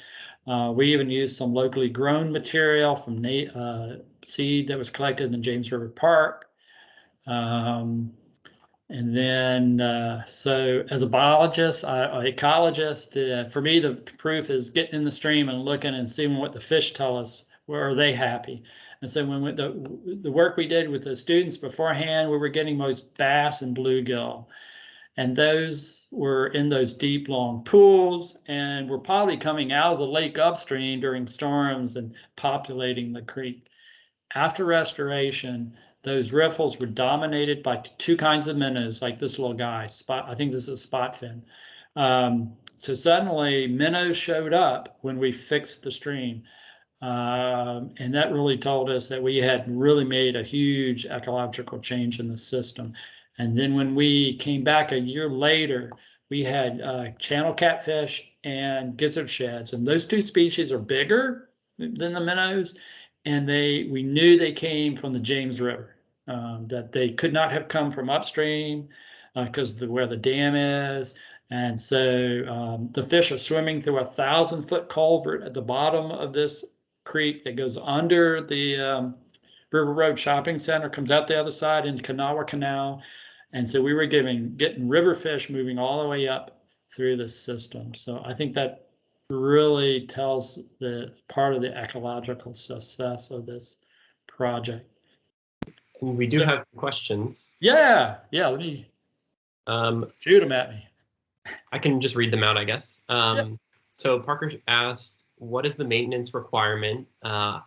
We even used some locally grown material from seed that was collected in the James River Park. And then, so as a biologist, ecologist, for me, the proof is getting in the stream and looking and seeing what the fish tell us. Where are they happy? And so when the work we did with the students beforehand, we were getting most bass and bluegill. And those were in those deep, long pools and were probably coming out of the lake upstream during storms and populating the creek. After restoration, those riffles were dominated by two kinds of minnows, like this little guy, I think this is spot fin. So suddenly minnows showed up when we fixed the stream. And that really told us that we had really made a huge ecological change in the system. And then when we came back a year later, we had channel catfish and gizzard sheds. And those two species are bigger than the minnows. And we knew they came from the James River, that they could not have come from upstream because where the dam is. And so the fish are swimming through 1,000-foot culvert at the bottom of this creek that goes under the River Road Shopping Center, comes out the other side into Kanawha Canal. And so we were getting river fish moving all the way up through the system. So I think that really tells the part of the ecological success of this project. We do have some questions. Yeah, let me shoot them at me. I can just read them out, I guess. So Parker asked, what is the maintenance requirement? I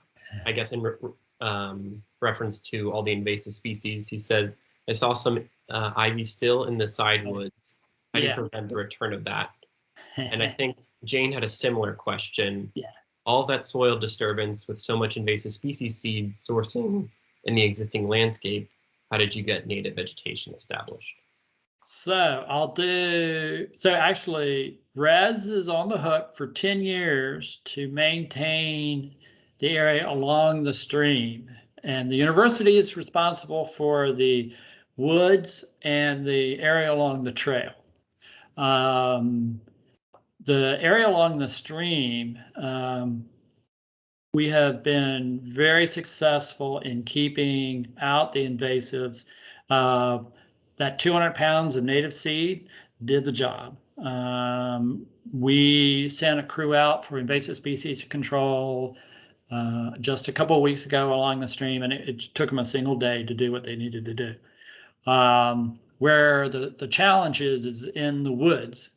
guess in reference to all the invasive species, he says, I saw some ivy still in the side woods. How do you prevent the return of that? And I think Jane had a similar question. Yeah. All that soil disturbance with so much invasive species seed sourcing in the existing landscape, how did you get native vegetation established? So actually RES is on the hook for 10 years to maintain the area along the stream. And the university is responsible for the woods and the area along the trail. The area along the stream, we have been very successful in keeping out the invasives. That 200 pounds of native seed did the job. We sent a crew out for invasive species control just a couple of weeks ago along the stream, and it took them a single day to do what they needed to do. Where the challenge is in the woods,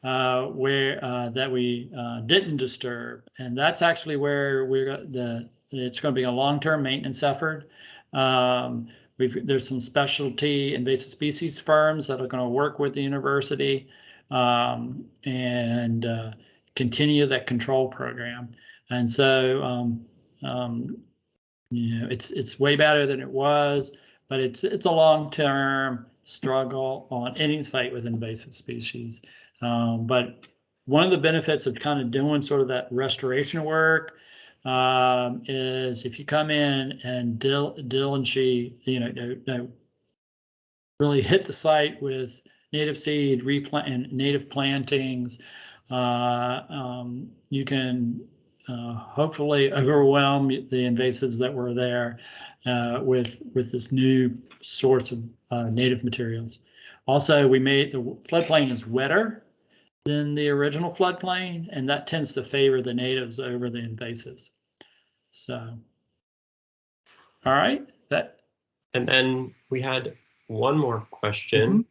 where that we didn't disturb, and that's actually where it's going to be a long-term maintenance effort. There's some specialty invasive species firms that are going to work with the university and continue that control program. And so, it's way better than it was, but it's a long-term struggle on any site with invasive species. But one of the benefits of kind of doing sort of that restoration work is if you come in and diligently, really hit the site with native seed, replant and native plantings, you can hopefully overwhelm the invasives that were there with this new source of native materials. Also, we made the floodplain is wetter than the original floodplain, and that tends to favor the natives over the invasives. So, all right, and then we had one more question.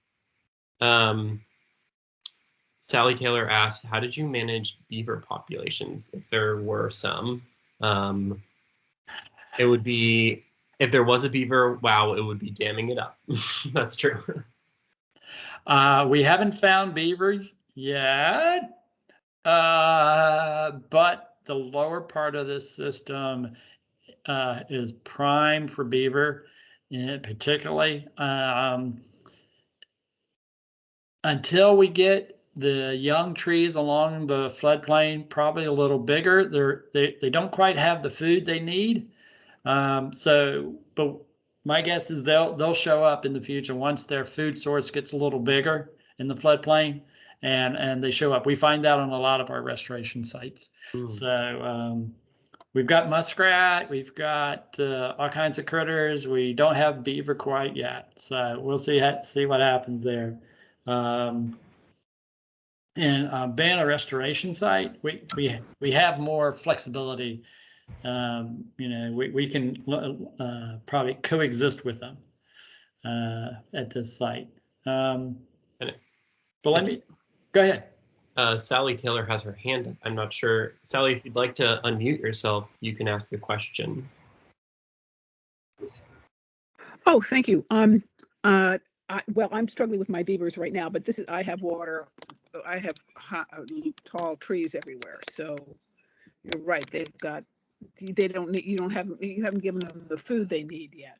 Sally Taylor asked, how did you manage beaver populations if there were some? It would be, if there was a beaver, wow, it would be damming it up. That's true. We haven't found beaver yet, but the lower part of this system is prime for beaver, particularly. Until we get the young trees along the floodplain probably a little bigger, they don't quite have the food they need. But my guess is they'll show up in the future once their food source gets a little bigger in the floodplain, and they show up. We find that on a lot of our restoration sites. So we've got muskrat, we've got all kinds of critters. We don't have beaver quite yet, so we'll see what happens there. And being a restoration site, we have more flexibility. We can probably coexist with them at this site. But let me go ahead. Sally Taylor has her hand up. I'm not sure. Sally, if you'd like to unmute yourself, you can ask a question. Oh, thank you. Well, I'm struggling with my beavers right now, but I have water. I have tall trees everywhere. So you're right. They haven't given them the food they need yet.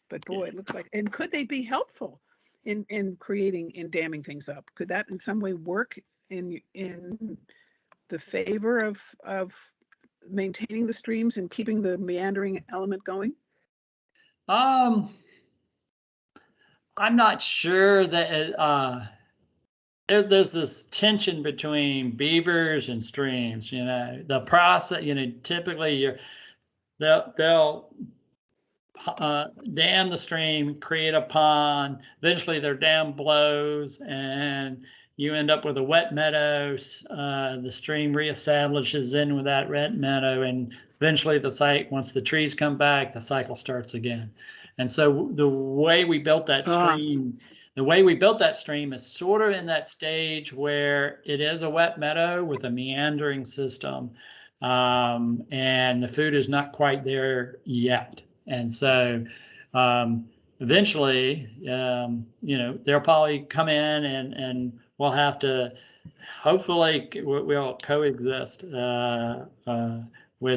But boy, it looks like, and could they be helpful in creating and damming things up? Could that in some way work in the favor of maintaining the streams and keeping the meandering element going? I'm not sure that there's this tension between beavers and streams. The process. Typically they'll dam the stream, create a pond. Eventually, their dam blows, and you end up with a wet meadow. The stream reestablishes in with that wet meadow, and eventually once the trees come back, the cycle starts again. And so the way we built that stream, is sort of in that stage where it is a wet meadow with a meandering system, and the food is not quite there yet. And so eventually, they'll probably come in and we'll have to, hopefully we'll coexist with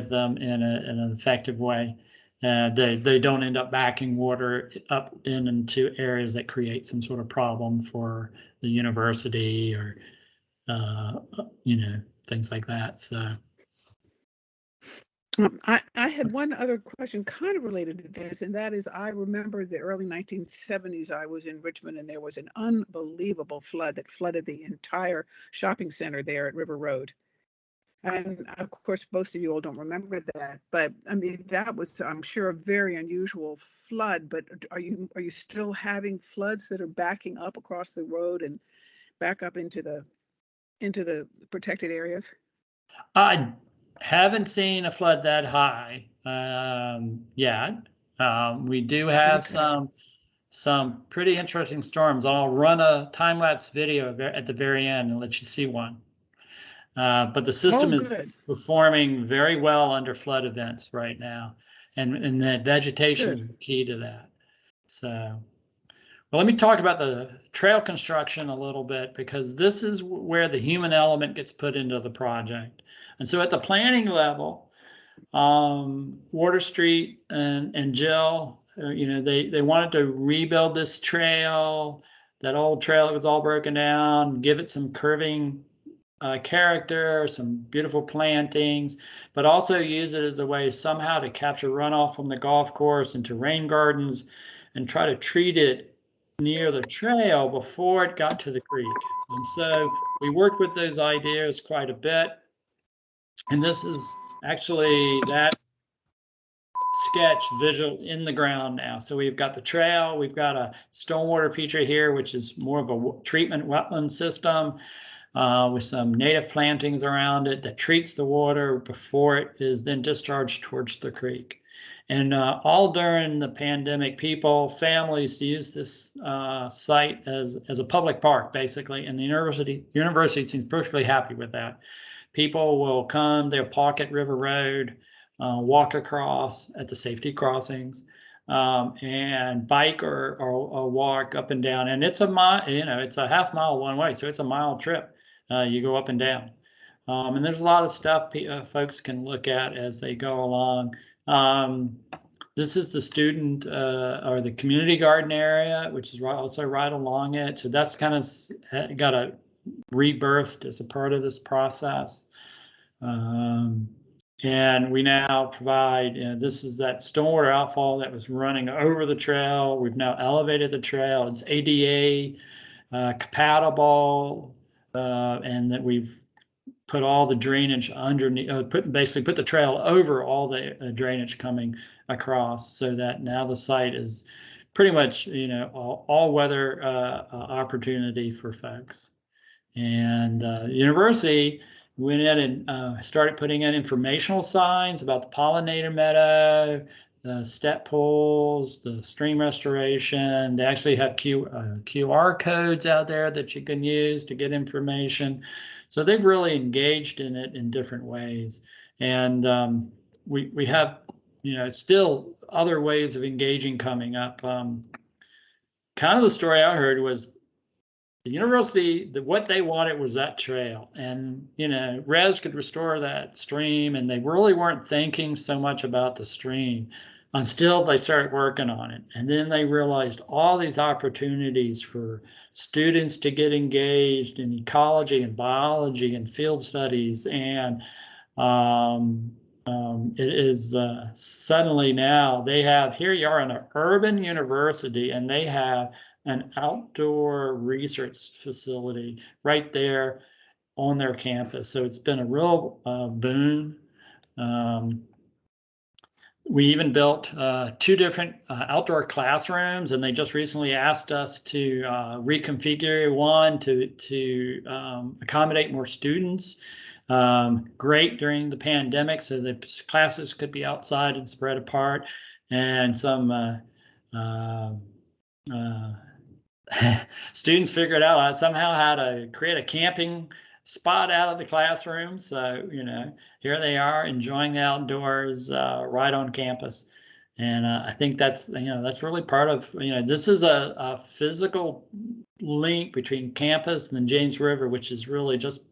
them in an effective way. They don't end up backing water up into areas that create some sort of problem for the university or, things like that. So. I had one other question kind of related to this, and that is, I remember the early 1970s, I was in Richmond, and there was an unbelievable flood that flooded the entire shopping center there at River Road. And of course, most of you all don't remember that, but I mean, that was, I'm sure, a very unusual flood. But are you still having floods that are backing up across the road and back up into the protected areas? I haven't seen a flood that high yet. We do have some pretty interesting storms. I'll run a time-lapse video at the very end and let you see one. But the system is performing very well under flood events right now, and the vegetation is the key to that. So, well, let me talk about the trail construction a little bit, because this is where the human element gets put into the project. And so at the planning level, Water Street and Jill, they wanted to rebuild this trail, that old trail that was all broken down, give it some curving character, some beautiful plantings, but also use it as a way somehow to capture runoff from the golf course into rain gardens and try to treat it near the trail before it got to the creek. And so we worked with those ideas quite a bit. And this is actually that sketch visual in the ground now. So we've got the trail, we've got a stormwater feature here, which is more of a treatment wetland system with some native plantings around it that treats the water before it is then discharged towards the creek. And all during the pandemic, families use this site as a public park, basically, and the university seems perfectly happy with that. People will come, they'll park at River Road, walk across at the safety crossings, and bike or walk up and down. And it's a mile, it's a half mile one way, so it's a mile trip. You go up and down. And there's a lot of stuff folks can look at as they go along. This is the student or the community garden area, which is also right along it. So that's kind of got a rebirthed as a part of this process. And we now provide, this is that stormwater outfall that was running over the trail. We've now elevated the trail. It's ADA compatible, and that we've put all the drainage underneath, basically put the trail over all the drainage coming across, so that now the site is pretty much, you know, all weather opportunity for folks. And university went in and started putting in informational signs about the pollinator meadow, the step pools, the stream restoration. They actually have QR codes out there that you can use to get information. So they've really engaged in it in different ways. And we have, you know, still other ways of engaging coming up. Kind of the story I heard was the university, what they wanted was that trail, and, you know, Res could restore that stream, and they really weren't thinking so much about the stream until they started working on it. And then they realized all these opportunities for students to get engaged in ecology and biology and field studies. And it is suddenly now they have, here you are in an urban university, and they have an outdoor research facility right there on their campus. So it's been a real boon. We even built 2 different outdoor classrooms, and they just recently asked us to reconfigure one to accommodate more students. Great during the pandemic, so the classes could be outside and spread apart, and some students figured out somehow how to create a camping spot out of the classroom. So, you know, here they are enjoying the outdoors right on campus. And I think that's, you know, that's really part of, you know, this is a physical link between campus and the James River, which is really just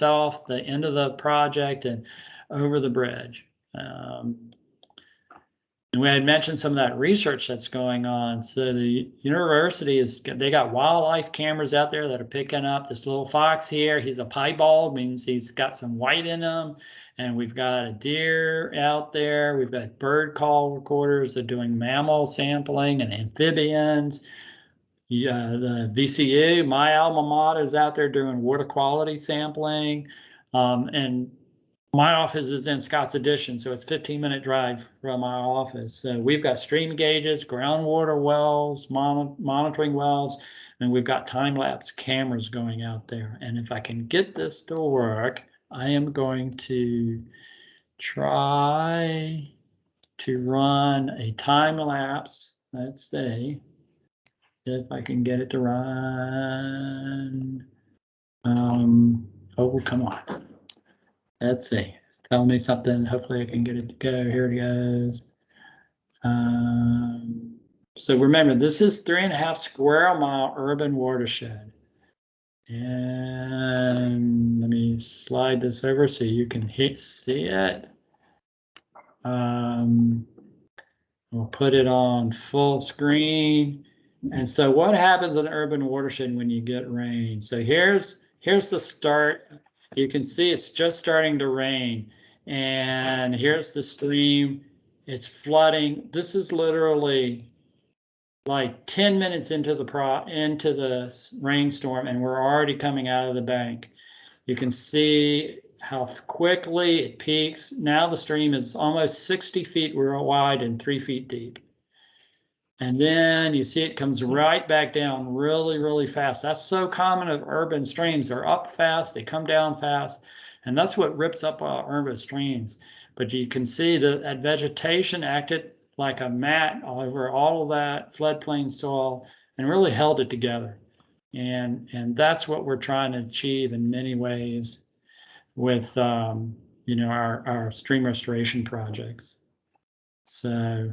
off the end of the project and over the bridge. And we had mentioned some of that research that's going on. So the university they got wildlife cameras out there that are picking up this little fox here. He's a piebald, means he's got some white in him. And we've got a deer out there. We've got bird call recorders. They're doing mammal sampling and amphibians. Yeah, the VCU, my alma mater, is out there doing water quality sampling. And my office is in Scotts Addition, so it's a 15-minute drive from our office. So we've got stream gauges, groundwater wells, monitoring wells, and we've got time-lapse cameras going out there. And if I can get this to work, I am going to try to run a time-lapse. Let's see if I can get it to run. Oh, come on. Let's see. It's telling me something. Hopefully I can get it to go. Here it goes. So remember, this is 3.5 square mile urban watershed. And let me slide this over so you can see it. We'll put it on full screen. And so what happens in an urban watershed when you get rain? So here's the start. You can see it's just starting to rain, and here's the stream. It's flooding. This is literally like 10 minutes into the rainstorm, and we're already coming out of the bank. You can see how quickly it peaks. Now the stream is almost 60 feet wide and 3 feet deep. And then you see it comes right back down really, really fast. That's so common of urban streams. They're up fast, they come down fast, and that's what rips up our urban streams. But you can see that vegetation acted like a mat over all of that floodplain soil and really held it together. And that's what we're trying to achieve in many ways with you know, our stream restoration projects. So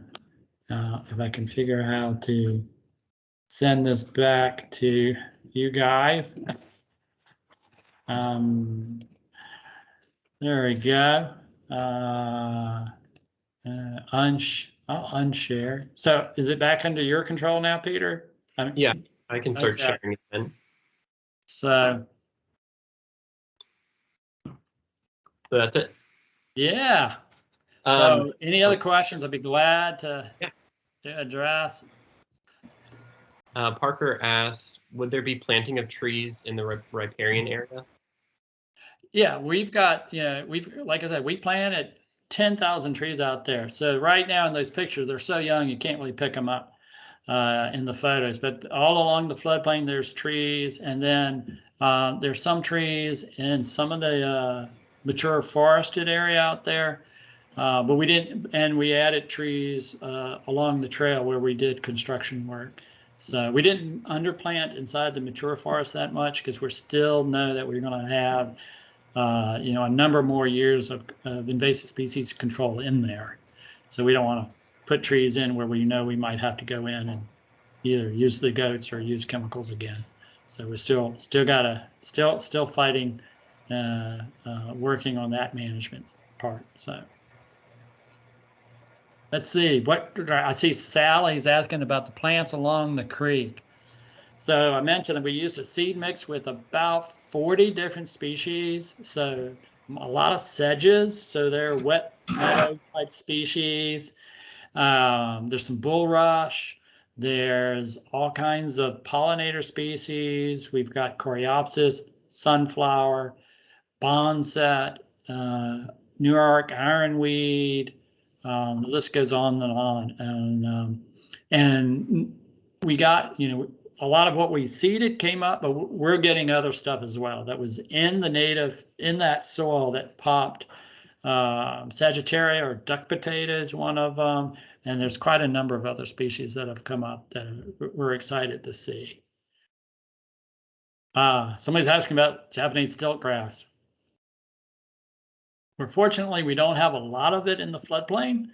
if I can figure out how to send this back to you guys. There we go. I'll unshare. So is it back under your control now, Peter? Yeah, I can start Okay. sharing again. So that's it. yeah. So any other questions? I'd be glad to address. Parker asked, would there be planting of trees in the riparian area? Yeah, we've got, like I said, we planted 10,000 trees out there. So right now in those pictures, they're so young, you can't really pick them up in the photos. But all along the floodplain, there's trees. And then there's some trees in some of the mature forested area out there. But we didn't, and we added trees along the trail where we did construction work. So we didn't underplant inside the mature forest that much because we still know that we're going to have a number more years of invasive species control in there. So we don't want to put trees in where we know we might have to go in and either use the goats or use chemicals again. So we're still fighting, working on that management part. So let's see what I see. Sally's asking about the plants along the creek. So I mentioned that we used a seed mix with about 40 different species. So a lot of sedges. So they're wet meadow type species. There's some bulrush. There's all kinds of pollinator species. We've got coreopsis, sunflower, boneset, New York ironweed. The list goes on and on. And we got, a lot of what we seeded came up, but we're getting other stuff as well that was in that soil that popped. Sagittaria or duck potato is one of them. And there's quite a number of other species that have come up that we're excited to see. Somebody's asking about Japanese stilt grass. Fortunately, we don't have a lot of it in the floodplain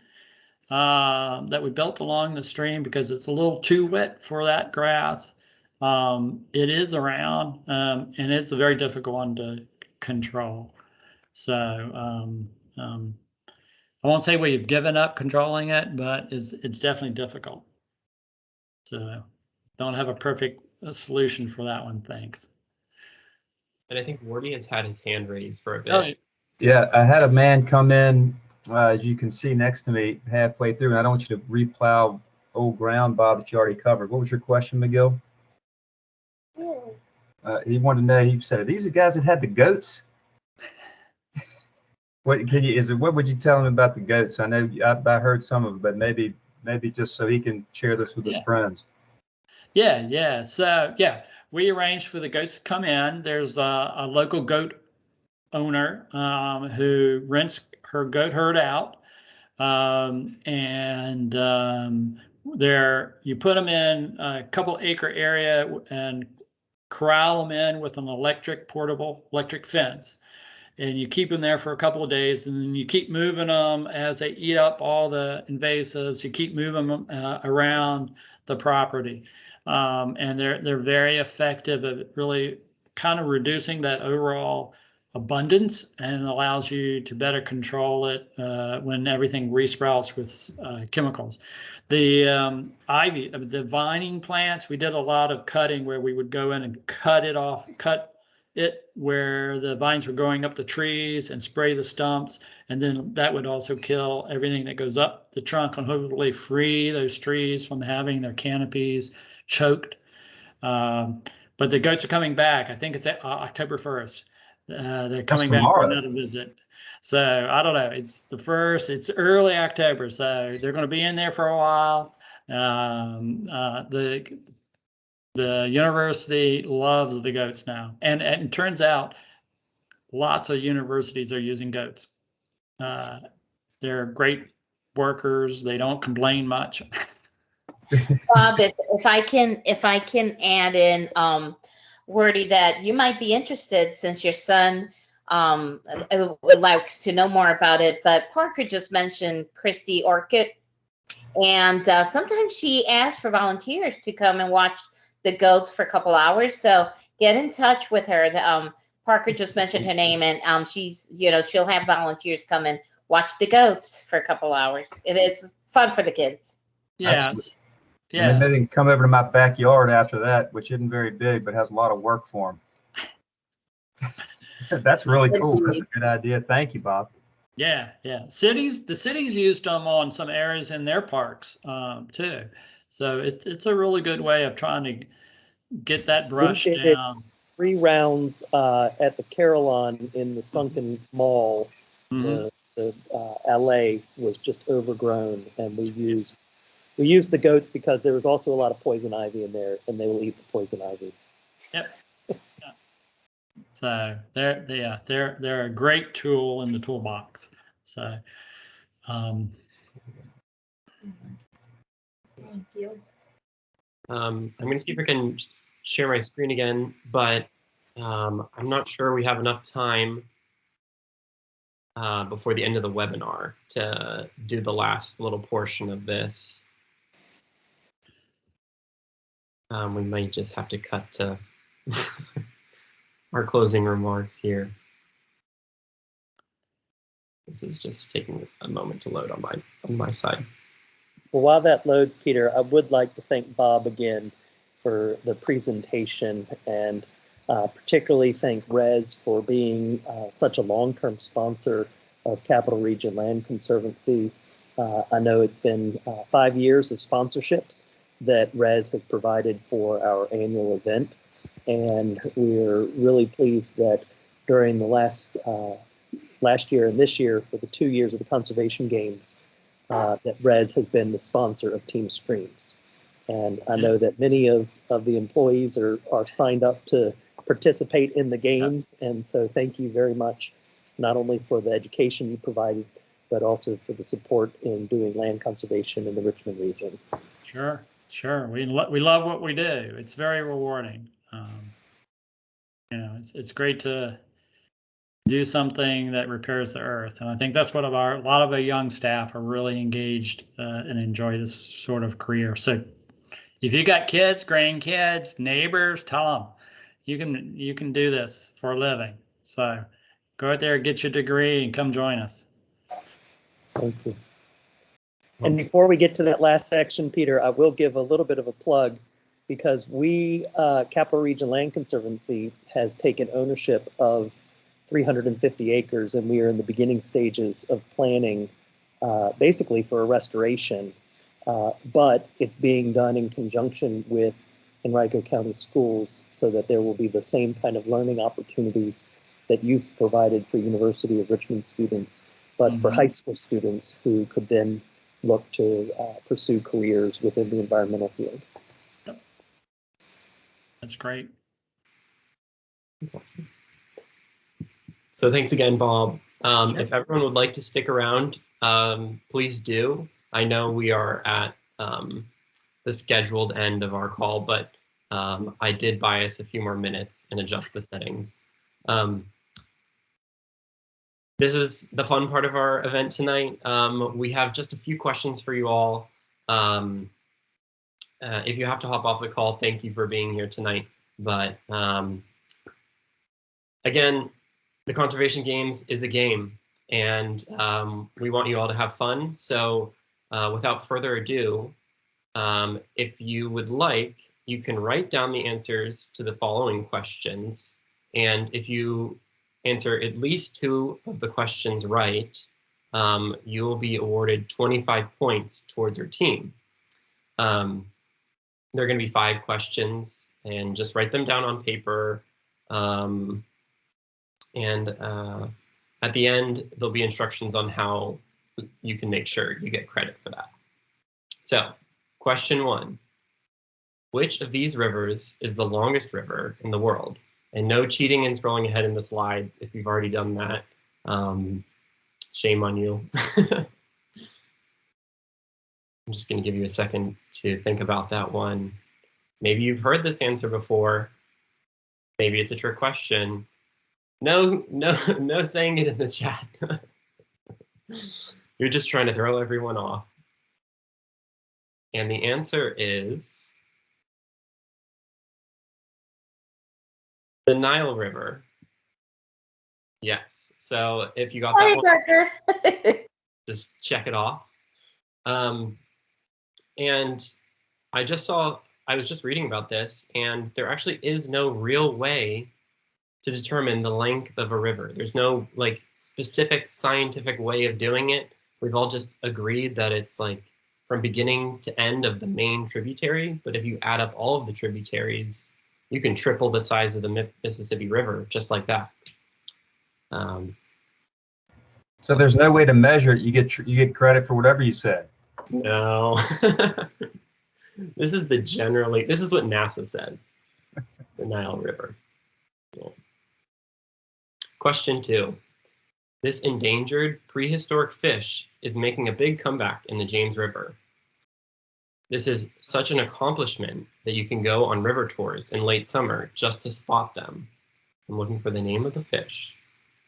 that we built along the stream because it's a little too wet for that grass. It is around, and it's a very difficult one to control. So I won't say we've given up controlling it, but it's definitely difficult. So don't have a perfect solution for that one. Thanks. And I think Wardy has had his hand raised for a bit. Oh, Yeah, I had a man come in, as you can see next to me, halfway through, and I don't want you to replow old ground, Bob, that you already covered. What was your question, McGill? He wanted to know, he said, are these the guys that had the goats? What would you tell him about the goats? I know I heard some of it, but maybe just so he can share this with his friends. Yeah. So we arranged for the goats to come in. There's a local goat owner who rents her goat herd out, and there you put them in a couple acre area and corral them in with an portable electric fence. And you keep them there for a couple of days, and then you keep moving them as they eat up all the invasives. You keep moving them around the property, and they're very effective at really kind of reducing that overall abundance, and allows you to better control it when everything resprouts with chemicals. The ivy, the vining plants, we did a lot of cutting where we would go in and cut it where the vines were going up the trees and spray the stumps, and then that would also kill everything that goes up the trunk and hopefully free those trees from having their canopies choked. But the goats are coming back. I think it's October 1st. They're coming back for another visit. So I don't know. It's the 1st. It's early October, so they're going to be in there for a while. The university loves the goats now, and it turns out lots of universities are using goats. They're great workers. They don't complain much. Bob, if I can add in, Wordy, that you might be interested since your son likes to know more about it. But Parker just mentioned Christy Orchid, and sometimes she asks for volunteers to come and watch the goats for a couple hours. So get in touch with her. Parker just mentioned her name, and she's, she'll have volunteers come and watch the goats for a couple hours. It's fun for the kids. Yes. Yeah. And then they can come over to my backyard after that, which isn't very big, but has a lot of work for them. That's really cool. That's a good idea. Thank you, Bob. Yeah. The cities used them on some areas in their parks too. So it's a really good way of trying to get that brush down. 3 rounds at the Carillon in the Sunken Mall. Mhm. The LA was just overgrown, and we used the goats because there was also a lot of poison ivy in there, and they will eat the poison ivy. Yep. Yeah. So they're a great tool in the toolbox. So Thank you. I'm going to see if I can share my screen again, but I'm not sure we have enough time before the end of the webinar to do the last little portion of this. We might just have to cut to our closing remarks here. This is just taking a moment to load on my side. Well, while that loads, Peter, I would like to thank Bob again for the presentation, and particularly thank Rez for being such a long-term sponsor of Capital Region Land Conservancy. I know it's been 5 years of sponsorships that Rez has provided for our annual event, and we're really pleased that during the last year and this year, for the 2 years of the Conservation Games, that Rez has been the sponsor of Team Streams. And I know that many of the employees are signed up to participate in the games. And so thank you very much, not only for the education you provided, but also for the support in doing land conservation in the Richmond region. sure. We love what we do. It's very rewarding. You know, it's great to do something that repairs the earth, and I think that's what a lot of the young staff are really engaged and enjoy this sort of career. So, if you got kids, grandkids, neighbors, tell them you can do this for a living. So, go out there, get your degree, and come join us. Thank you. And before we get to that last section, Peter, I will give a little bit of a plug, because we, Capital Region Land Conservancy, has taken ownership of 350 acres, and we are in the beginning stages of planning basically for a restoration, but it's being done in conjunction with Henrico County Schools, so that there will be the same kind of learning opportunities that you've provided for University of Richmond students, but for high school students who could then look to pursue careers within the environmental field. Yep. That's great. That's awesome. So thanks again, Bob. Sure. If everyone would like to stick around, please do. I know we are at the scheduled end of our call, but I did bias a few more minutes and adjust the settings. This is the fun part of our event tonight. We have just a few questions for you all. If you have to hop off the call, thank you for being here tonight. But again, the Conservation Games is a game, and we want you all to have fun. So without further ado, if you would like, you can write down the answers to the following questions. And if you answer at least 2 of the questions right, you will be awarded 25 points towards your team. There are going to be 5 questions, and just write them down on paper. And at the end, there'll be instructions on how you can make sure you get credit for that. So, question 1. Which of these rivers is the longest river in the world? And no cheating and scrolling ahead in the slides if you've already done that. Shame on you. I'm just going to give you a second to think about that one. Maybe you've heard this answer before. Maybe it's a trick question. No saying it in the chat. You're just trying to throw everyone off. And the answer is the Nile River. Yes. So if you got that one, just check it off. And I was just reading about this, and there actually is no real way to determine the length of a river. There's no like specific scientific way of doing it. We've all just agreed that it's like from beginning to end of the main tributary. But if you add up all of the tributaries, You can triple the size of the Mississippi River just like that. So there's no way to measure it. You get credit for whatever you said. No. This is what NASA says, the Nile River. Yeah. Question 2. This endangered prehistoric fish is making a big comeback in the James River. This is such an accomplishment that you can go on river tours in late summer just to spot them. I'm looking for the name of the fish.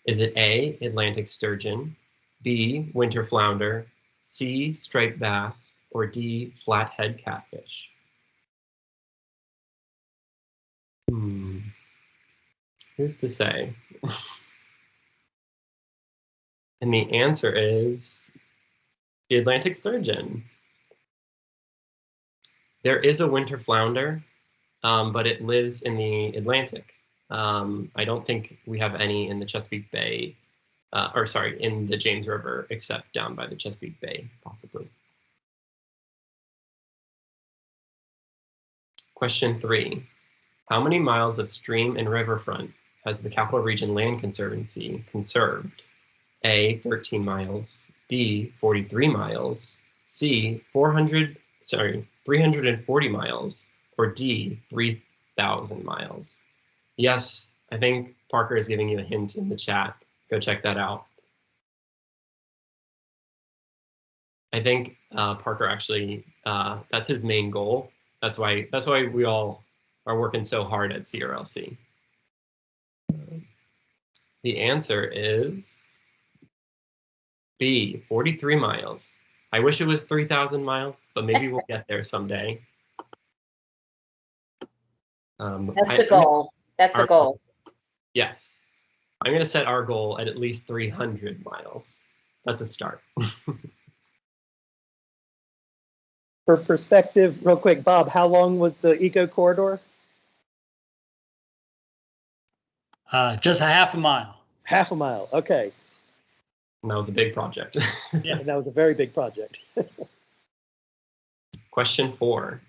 Is it A, Atlantic sturgeon, B, winter flounder, C, striped bass, or D, flathead catfish? Who's to say? And the answer is the Atlantic sturgeon. There is a winter flounder, but it lives in the Atlantic. I don't think we have any in the Chesapeake Bay, in the James River, except down by the Chesapeake Bay, possibly. Question 3. How many miles of stream and riverfront has the Capital Region Land Conservancy conserved? A, 13 miles, B, 43 miles, C, 340 miles, or D, 3,000 miles? Yes, I think Parker is giving you a hint in the chat. Go check that out. I think Parker actually, that's his main goal. That's why we all are working so hard at CRLC. The answer is B, 43 miles. I wish it was 3,000 miles, but maybe we'll get there someday. That's the goal. That's the goal. Yes. I'm going to set our goal at least 300 miles. That's a start. For perspective, real quick, Bob, how long was the Eco Corridor? Just a half a mile. Half a mile, okay. And that was a big project. Yeah. And that was a very big project. Question 4.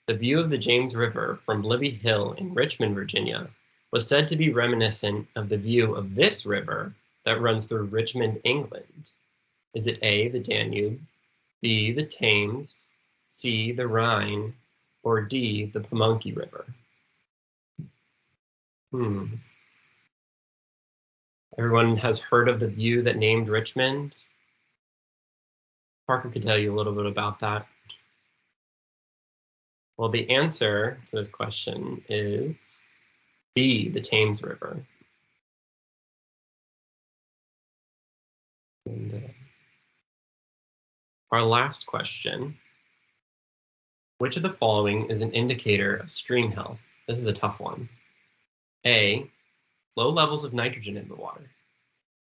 The view of the James River from Libby Hill in Richmond, Virginia, was said to be reminiscent of the view of this river that runs through Richmond, England. Is it A, the Danube, B, the Thames, C, the Rhine, or D, the Pamunkey River? Everyone has heard of the view that named Richmond? Parker could tell you a little bit about that. Well, the answer to this question is B, the Thames River. And, our last question. Which of the following is an indicator of stream health? This is a tough one. A, low levels of nitrogen in the water.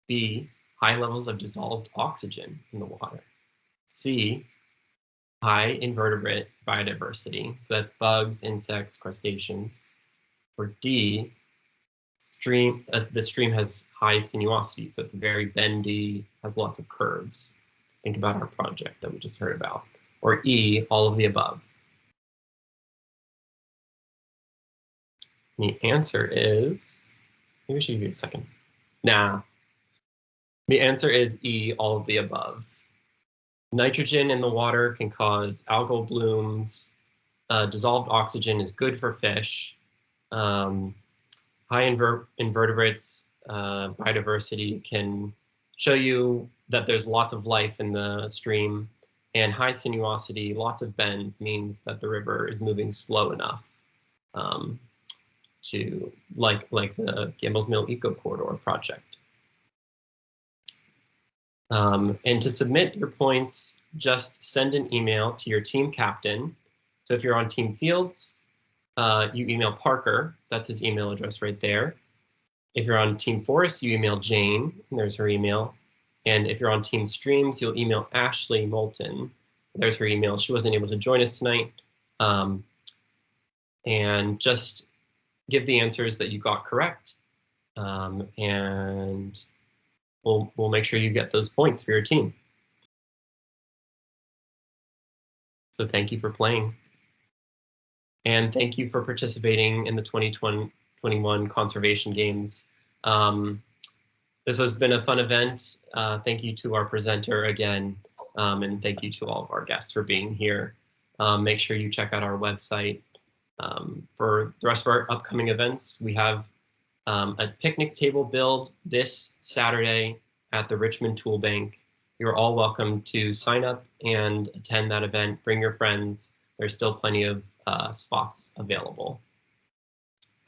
B, high levels of dissolved oxygen in the water. C, high invertebrate biodiversity, so that's bugs, insects, crustaceans. Or D, the stream has high sinuosity, so it's very bendy, has lots of curves. Think about our project that we just heard about. Or E, all of the above. The answer is, maybe we should give you a second. Nah. The answer is E, all of the above. Nitrogen in the water can cause algal blooms. Dissolved oxygen is good for fish. High invertebrates biodiversity can show you that there's lots of life in the stream. And high sinuosity, lots of bends, means that the river is moving slow enough to like the Gamble's Mill Eco Corridor project. And to submit your points, just send an email to your team captain. So if you're on Team Fields, you email Parker. That's his email address right there. If you're on Team Forest, you email Jane, and there's her email. And if you're on Team Streams, you'll email Ashley Moulton. There's her email. She wasn't able to join us tonight. And just give the answers that you got correct. And we'll make sure you get those points for your team. So thank you for playing. And thank you for participating in the 2021 Conservation Games. This has been a fun event. Thank you to our presenter again, and thank you to all of our guests for being here. Make sure you check out our website. For the rest of our upcoming events, we have a picnic table build this Saturday at the Richmond Tool Bank. You're all welcome to sign up and attend that event. Bring your friends. There's still plenty of spots available.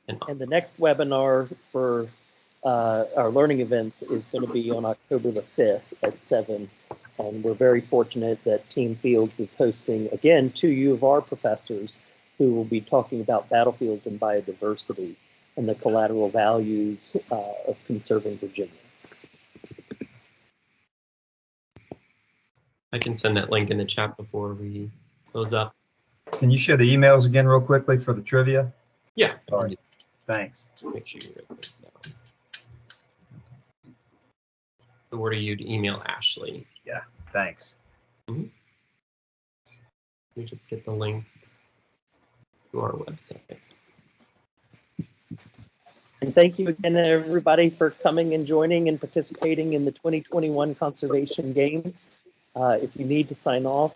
And the next webinar for our learning events is going to be on October the 5th at 7. And we're very fortunate that Team Fields is hosting, again, 2 U of R professors who will be talking about battlefields and biodiversity and the collateral values of conserving Virginia. I can send that link in the chat before we close up. Can you share the emails again real quickly for the trivia? Yeah. All right. Thanks. Make sure you write this down. So where do you email Ashley? Yeah, thanks. Let me just get the link to our website. And thank you again, everybody, for coming and joining and participating in the 2021 Conservation Games. If you need to sign off,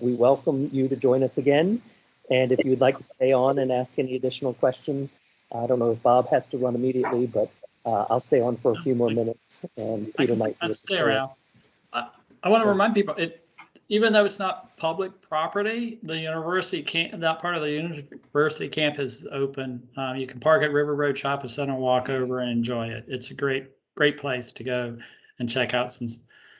we welcome you to join us again. And if you'd like to stay on and ask any additional questions, I don't know if Bob has to run immediately, but I'll stay on for a few more minutes. And Peter might. I stay around. I want to remind people, even though it's not public property, the university can't, that part of the university campus is open. You can park at River Road Shopping Center, walk over and enjoy it. It's a great place to go and check out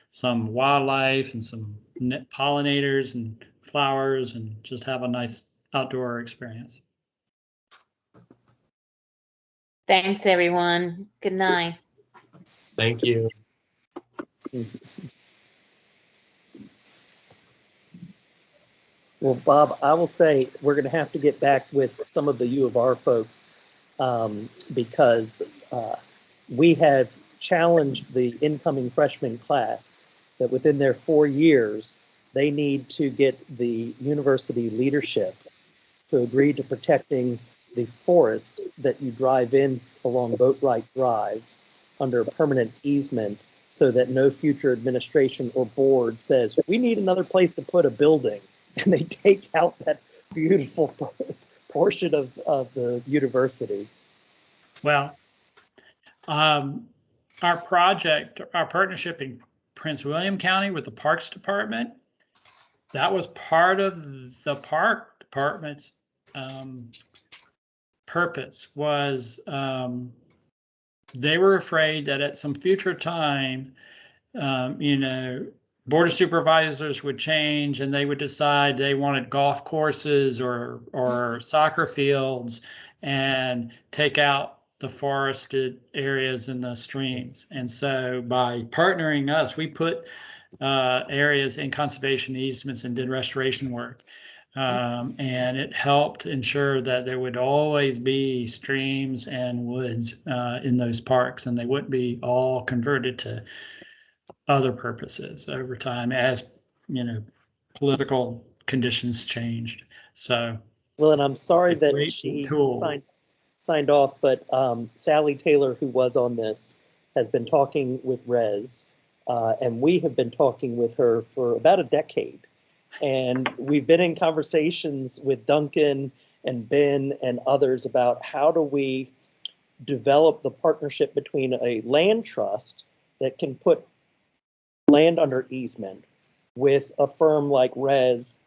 some wildlife and some pollinators and flowers and just have a nice outdoor experience. Thanks, everyone. Good night. Thank you. Well, Bob, I will say we're going to have to get back with some of the U of R folks because we have challenged the incoming freshman class that within their 4 years, they need to get the university leadership to agree to protecting the forest that you drive in along Boatwright Drive under a permanent easement so that no future administration or board says, we need another place to put a building. And they take out that beautiful portion of the university. Well, our partnership in Prince William County with the Parks Department, that was part of the Park Department's purpose was they were afraid that at some future time, Board of Supervisors would change and they would decide they wanted golf courses or soccer fields and take out the forested areas and the streams. And so by partnering us, we put areas in conservation easements and did restoration work. And it helped ensure that there would always be streams and woods in those parks, and they wouldn't be all converted to other purposes over time as political conditions changed. So well, and I'm sorry it's a that great she tool. signed off, but Sally Taylor, who was on this, has been talking with Rez, and we have been talking with her for about a decade. And we've been in conversations with Duncan and Ben and others about how do we develop the partnership between a land trust that can put land under easement with a firm like Rez,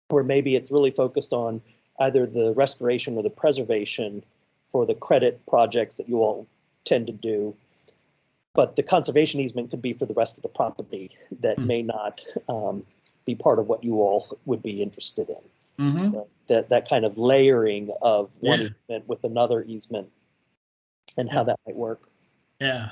where maybe it's really focused on either the restoration or the preservation for the credit projects that you all tend to do. But the conservation easement could be for the rest of the property that may not be part of what you all would be interested in. Mm-hmm. That kind of layering of one easement with another easement and how that might work. Yeah.